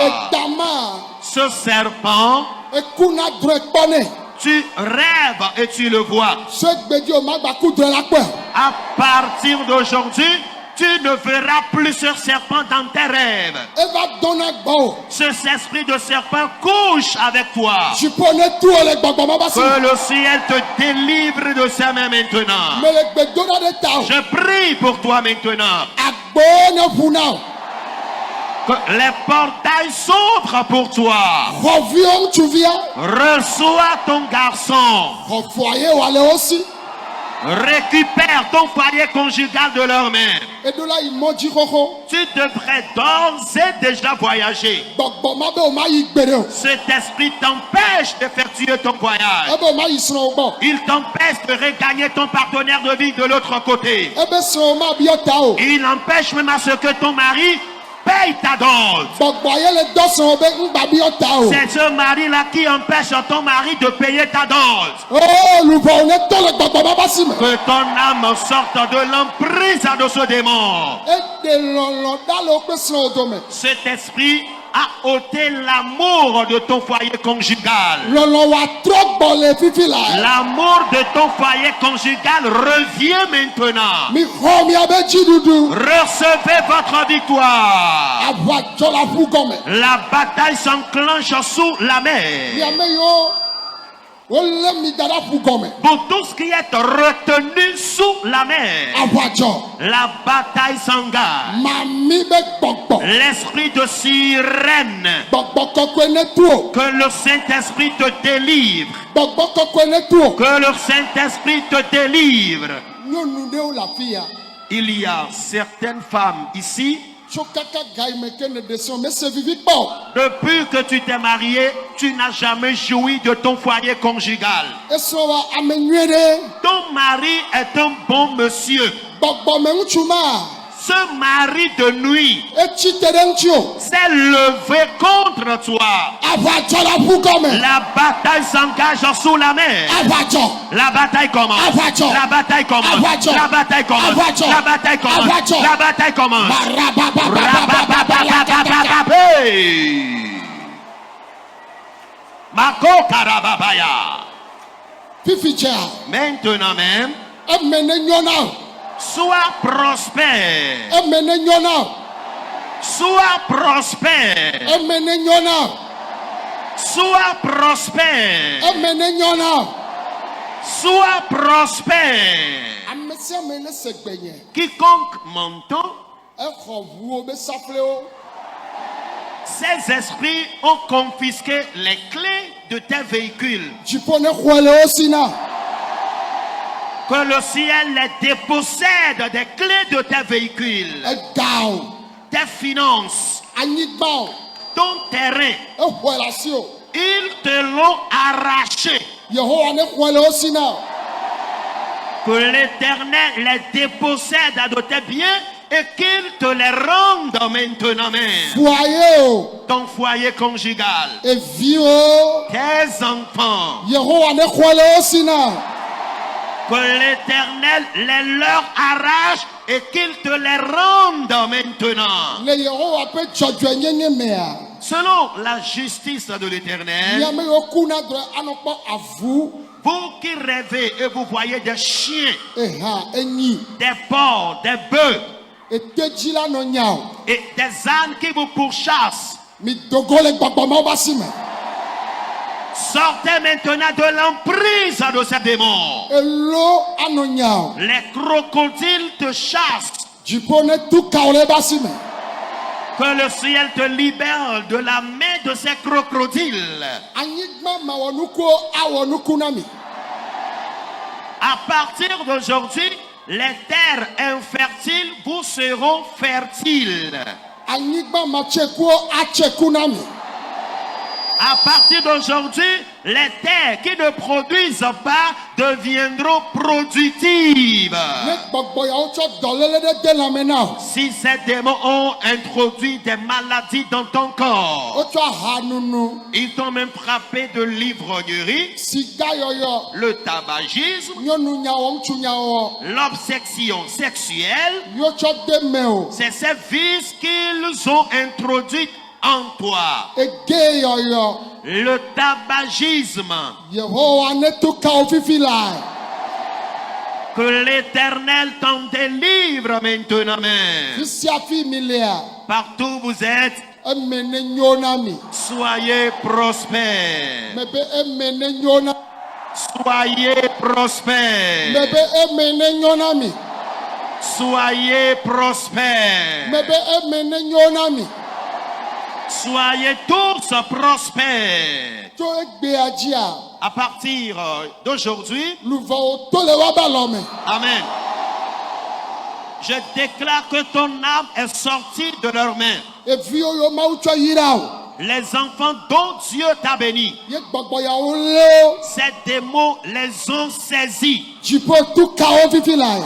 Edama. Ce serpent, Ekuna drɔe kpɔnɛ. tu rêves et tu le vois. Se gbedi o ma gba ku drɔe la kpɔe. À partir d'aujourd'hui, tu ne verras plus ce serpent dans tes rêves. Eva dɔnna gbɔ o. Ce esprit de serpent couche avec toi. Dziƒo ne tu o le gbɔgbɔ ma ba si. Que le ciel te délivre de sa main maintenant. Me le gbe dona ɖe ta o. Je prie pour toi maintenant. Agbowo ne ʋu na o. Que les portails s'ouvrent pour toi. Xɔviwo ŋutsuvia. Reçois ton garçon. Xɔ foyer wale wo si. Récupère ton foyer conjugal de leurs mains. Eɖo la yi mɔdzi xoxo. Tu devrais d'ores et déjà voyager. Gbɔgbɔ ma be o ma yi gbe ɖe o. Cet esprit t'empêche d'effectuer ton voyage. Ebe o ma yi srɔ̃wo gbɔ. Il t'empêche de regagner ton partenaire de vie de l'autre côté. Ebe srɔ̃wo ma biɔ ta o. Il empêche même à ce que ton mari paye ta dot. Gbɔgbɔ ye le dɔ srɔ̃wo be ŋgba biɔ ta o. C'est ce mari-là qui empêche ton mari de payer ta dot. Oh, luvɔ ne tɔ le gbɔgbɔ ma ba si me. Que ton âme sorte de l'emprise de ce démon. Eɖe lɔlɔ da le woƒe srɔ̃wo dome. Cet esprit a ôté l'amour de ton foyer conjugal. Lɔlɔ wa trɔ gbɔ le fifi la. L'amour de ton foyer conjugal revient maintenant. Mi xɔ miabe dziɖuɖu. Recevez votre victoire. Aʋa dzɔ la ƒu gɔme. La bataille s'enclenche sous la mer. Miame yiwo Wole mi dada ƒu gɔme. Pour tout ce qui est retenu sous la mer, Aʋadzɔ. la bataille s'engage. Mami be gbɔgbɔ. L'esprit de sirène, Gbɔgbɔ kɔkɔe ne tu o. que le Saint-Esprit te délivre. Gbɔgbɔ kɔkɔe ne tu o. Que le Saint-Esprit te délivre. Nyɔnu ɖewo le afi ya. Il y a certaines femmes ici, Tso kaka ga yi me ke ne de sɔn, me se vivi kpɔ o. depuis que tu t'es marié, tu n'as jamais joui de ton foyer conjugal. Esɔ wa ame nyuie ɖe. Ton mari est un bon monsieur. Gbɔgbɔme ŋutsu ma. Ce mari de nuit Etsi te ɖe ŋuti o. s'est levé contre toi. Aʋadzɔ la ƒu gɔme. La bataille s'engage sous la mer. Aʋadzɔ. La bataille commence. Avatcho. La bataille commence. Avatcho. La bataille commence. Avatcho. La bataille commence. Avatcho. La bataille commence. Barabababababababababa. Hey. Mako karababaya. Fifi tse. Maintenant même, Eme ne nyɔna. sois prospère. Eme ne nyɔna. Sois prospère. Eme ne nyɔna. Sois prospère. Eme ne nyɔna. Sois prospère. Ame sia ame ne se gbenye. Quiconque m'entend, Exɔ ʋuwo be saflewo. ces esprits ont confisqué les clés de tes véhicules. Dziƒo ne xɔe le wo si na. Que le ciel les dépossède des clés de tes véhicules, Ega o. tes finances, Anyigba o. ton terrain. Exɔe le asi o. Ils te l'ont arraché. Yehowa ne xɔe le wo si na. Que l'Éternel les dépossède de tes biens et qu'il te les rende maintenant même. Foyer o. Ton foyer conjugal, Eviwo. tes enfants. Yehowa ne xɔe le wo si na. Que l'Éternel les leur arrache et qu'il te les rende maintenant. Le Yehowa ƒe dzɔdzɔenyenye mea. Selon la justice de l'Éternel, Miame yiwo kuna drɔ anɔ kpɔ avu. vous qui rêvez et vous voyez des chiens, Eha enyi. des porcs, des bœufs Etedzi la nɔ nya o. et des ânes qui vous pourchassent, Mi dogo le gbɔgbɔmawo be asi me. sortez maintenant de l'emprise de ces démons. Elo anɔ nya o. Les crocodiles te chassent. Dziƒo ne tu kawo le be asi me. Que le ciel te libère de la main de ces crocodiles. Anyigba mawɔ nukuwo awɔ nuku na mi. À partir d'aujourd'hui, les terres infertiles vous seront fertiles. Anyigba matsekuwo atseku na mi. À partir d'aujourd'hui, les terres qui ne produisent pas deviendront productives. Ne gbɔgbɔ yawo tsɔ dɔléle ɖe de lãme na o. Si ces démons ont introduit des maladies dans ton corps, Wotsɔ ahanunu, ils t'ont même frappé de l'ivrognerie, sigayɔyɔ, le tabagisme, nyɔnunyawɔ, ŋutsunyawɔ, l'obsession sexuelle. yotsɔ de me o. C'est ces vices qu'ils ont introduits en toi. Egeyɔyɔ, Le tabagisme. Yehowa ne tu kawo fifi la. Que l'Éternel t'en délivre maintenant même. Fisia fi mi lea, Partout où vous êtes, eme ne nyo na mi. soyez prospères. Me be eme ne nyo na, Soyez me prospères. be eme ne nyo na mi. Soyez prospères. Me be eme ne nyo na mi. Soyez tous prospères. Tso egbea dzia, À partir d'aujourd'hui, luvawo to le wa ba lɔ me. amen. Je déclare que ton âme est sortie de leurs mains. Eviwo yo Mawu tsɔ yira o. Les enfants dont Dieu t'a béni, Ye gbɔgbɔ yawo lé o. ces démons les ont saisis. Dziƒo tu kawo fifi la.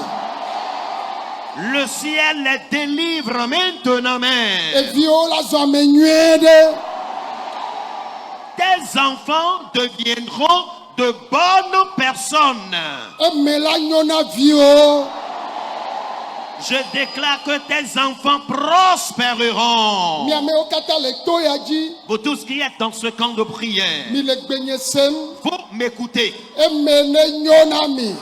Le ciel les délivre maintenant même. Eviwo la zɔ ame nyuie ɖe. Tes enfants deviendront de bonnes personnes. Eme la nyo na viwo. Je déclare que tes enfants prospéreront. Miamewo katã le to ya dzi. Vous tous qui êtes dans ce camp de prière, Mi le gbenye sem. vous m'écoutez. Eme ne nyo na mi.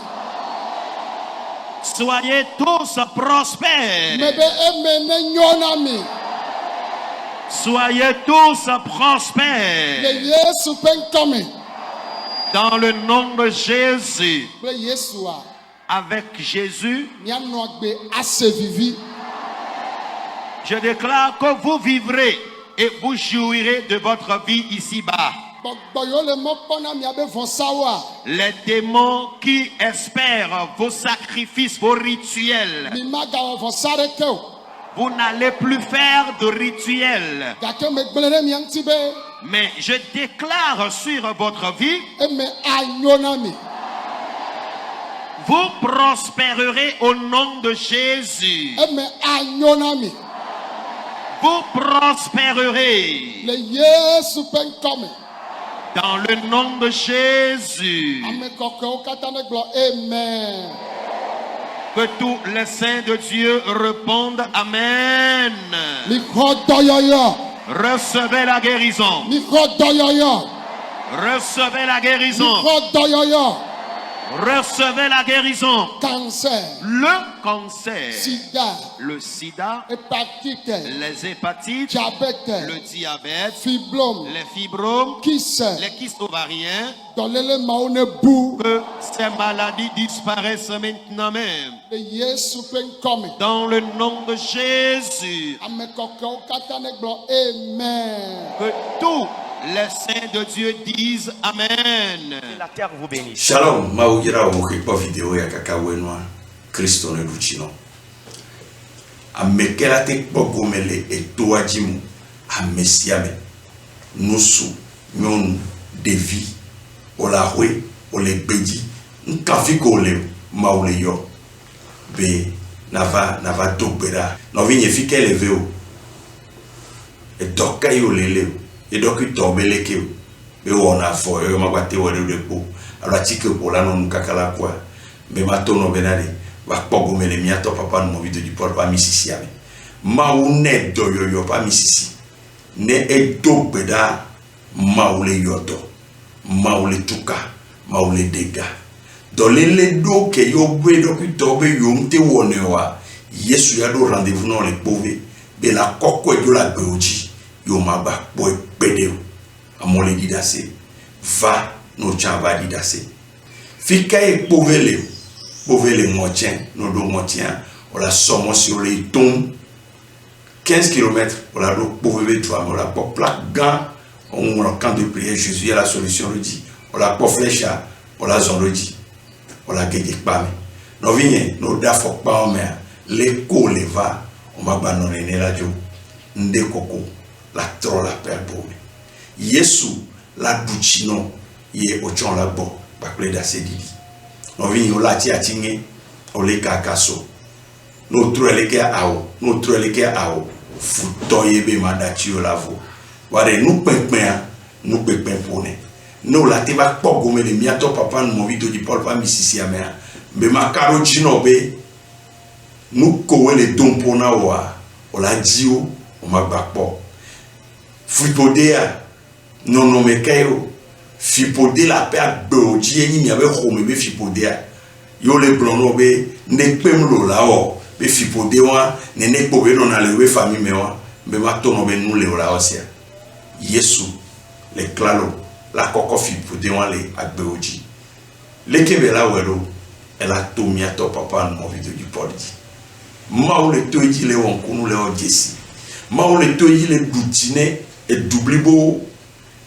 Soyez tous prospères. Me be eme ne nyo na mi. Soyez tous Le prospères. Yesu ƒe ŋkɔ me. Dans le nom de Jésus. kple Yesua, Avec Jésus, mianɔ agbe ase vivi. je déclare que vous vivrez et vous jouirez de votre vie ici-bas. Gbɔgbɔ yiwo le mɔ kpɔna miabe vɔsawoa, Les démons qui espèrent vos sacrifices, vos rituels, mi magawɔ vɔsa ɖeke o. vous n'allez plus faire de rituels. Gake megblẽ ɖe mia ŋuti be Mais je déclare sur votre vie, eme anyo na mi. vous prospérerez au nom de Jésus. Eme anyo na mi. Vous prospérerez Le Yesu ƒe ŋkɔ me. dans le nom de Jésus. Ame kɔkɔewo katã ne gblɔ amen. Que tous les saints de Dieu répondent Amen. Mi xɔ dɔyɔyɔ. Recevez la guérison. Mi xɔ dɔyɔyɔ. Recevez la Mi guérison. xɔ dɔyɔyɔ. Recevez la guérison. Cancer, Le cancer, sida, le sida, hépatite, les hépatites, diabète, le diabète, fibrome, les fibromes, kyste, les kystes ovariens, dɔléle mawo ne bu. que ces maladies disparaissent maintenant même. Le Yesu ƒe ŋkɔ me. Dans le nom de Jésus, Ame kɔkɔewo katã ne gblɔ amen. que tous les saints de Dieu disent Amen. La terre vous bénisse. Shalom, mau yira wo ke po video ya kaka wenwa Kristo ne luchino. Amekela te kpoko mele etoa jimu amesiame nusu nyonu devi ola hwe ole beji nkafi ko le maule yo be nava dogbera no vinye fike leve o e doka yo lele e doki tobeleke o be wona fo e magwate wore de po ala chike pola no kakala kwa be matono benade va kpogo mele miato papa no video di por pa misisi ame maune doyoyo pa misisi ne e dogbeda maule yodo maule tuka maule dega dolele do ke yo bwe do ki tobe yo mte wone wa Yesu ya do rendez-vous non le pove be la kokko e do la beoji yo maba boy pedeo amole didase va no chava didase fika e povele mochen no do mochen ola somo sur les tons 15 km ola do povele toi ola po plaque gan on le camp de prière Jésus est la solution le dit ola po flecha ola zon le dit ola gege pame no vigne no da fok pa o mer le ko le va o ma banone ne la jo nde koko la tro la per bome Yesu la duchino ye ochon la bo ba ple da se didi no vigne o la ti atinge o le kakaso no tro le ke ao futoye be madachi o lavo ware nou pepen pone no la te va kpogo me le miato papa no video di Paul pa misisi amea be makaro jino be nou kowe le dompona wa o la dio o magbakpo fripodea no mekayo fipode la pe agbe oji eni mi abe home be fipodea yo le blono be ne pemlo la o be fipode wa ne kpo be no na le we famille me wa be ma tono be nou le la osia Yesu le klalo la koko fipode wa le agbe oji le kebe la wero ela tomia to papa no video du podi ma le toji le won kunu le o jesi ma le toji le dutine e dublibo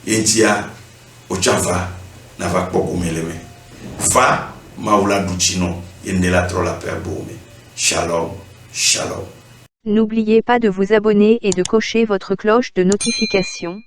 entia o chava na va kpogo meleme va ma la dutino yende la tro la per bome shalom shalom. N'oubliez pas de vous abonner et de cocher votre cloche de notification.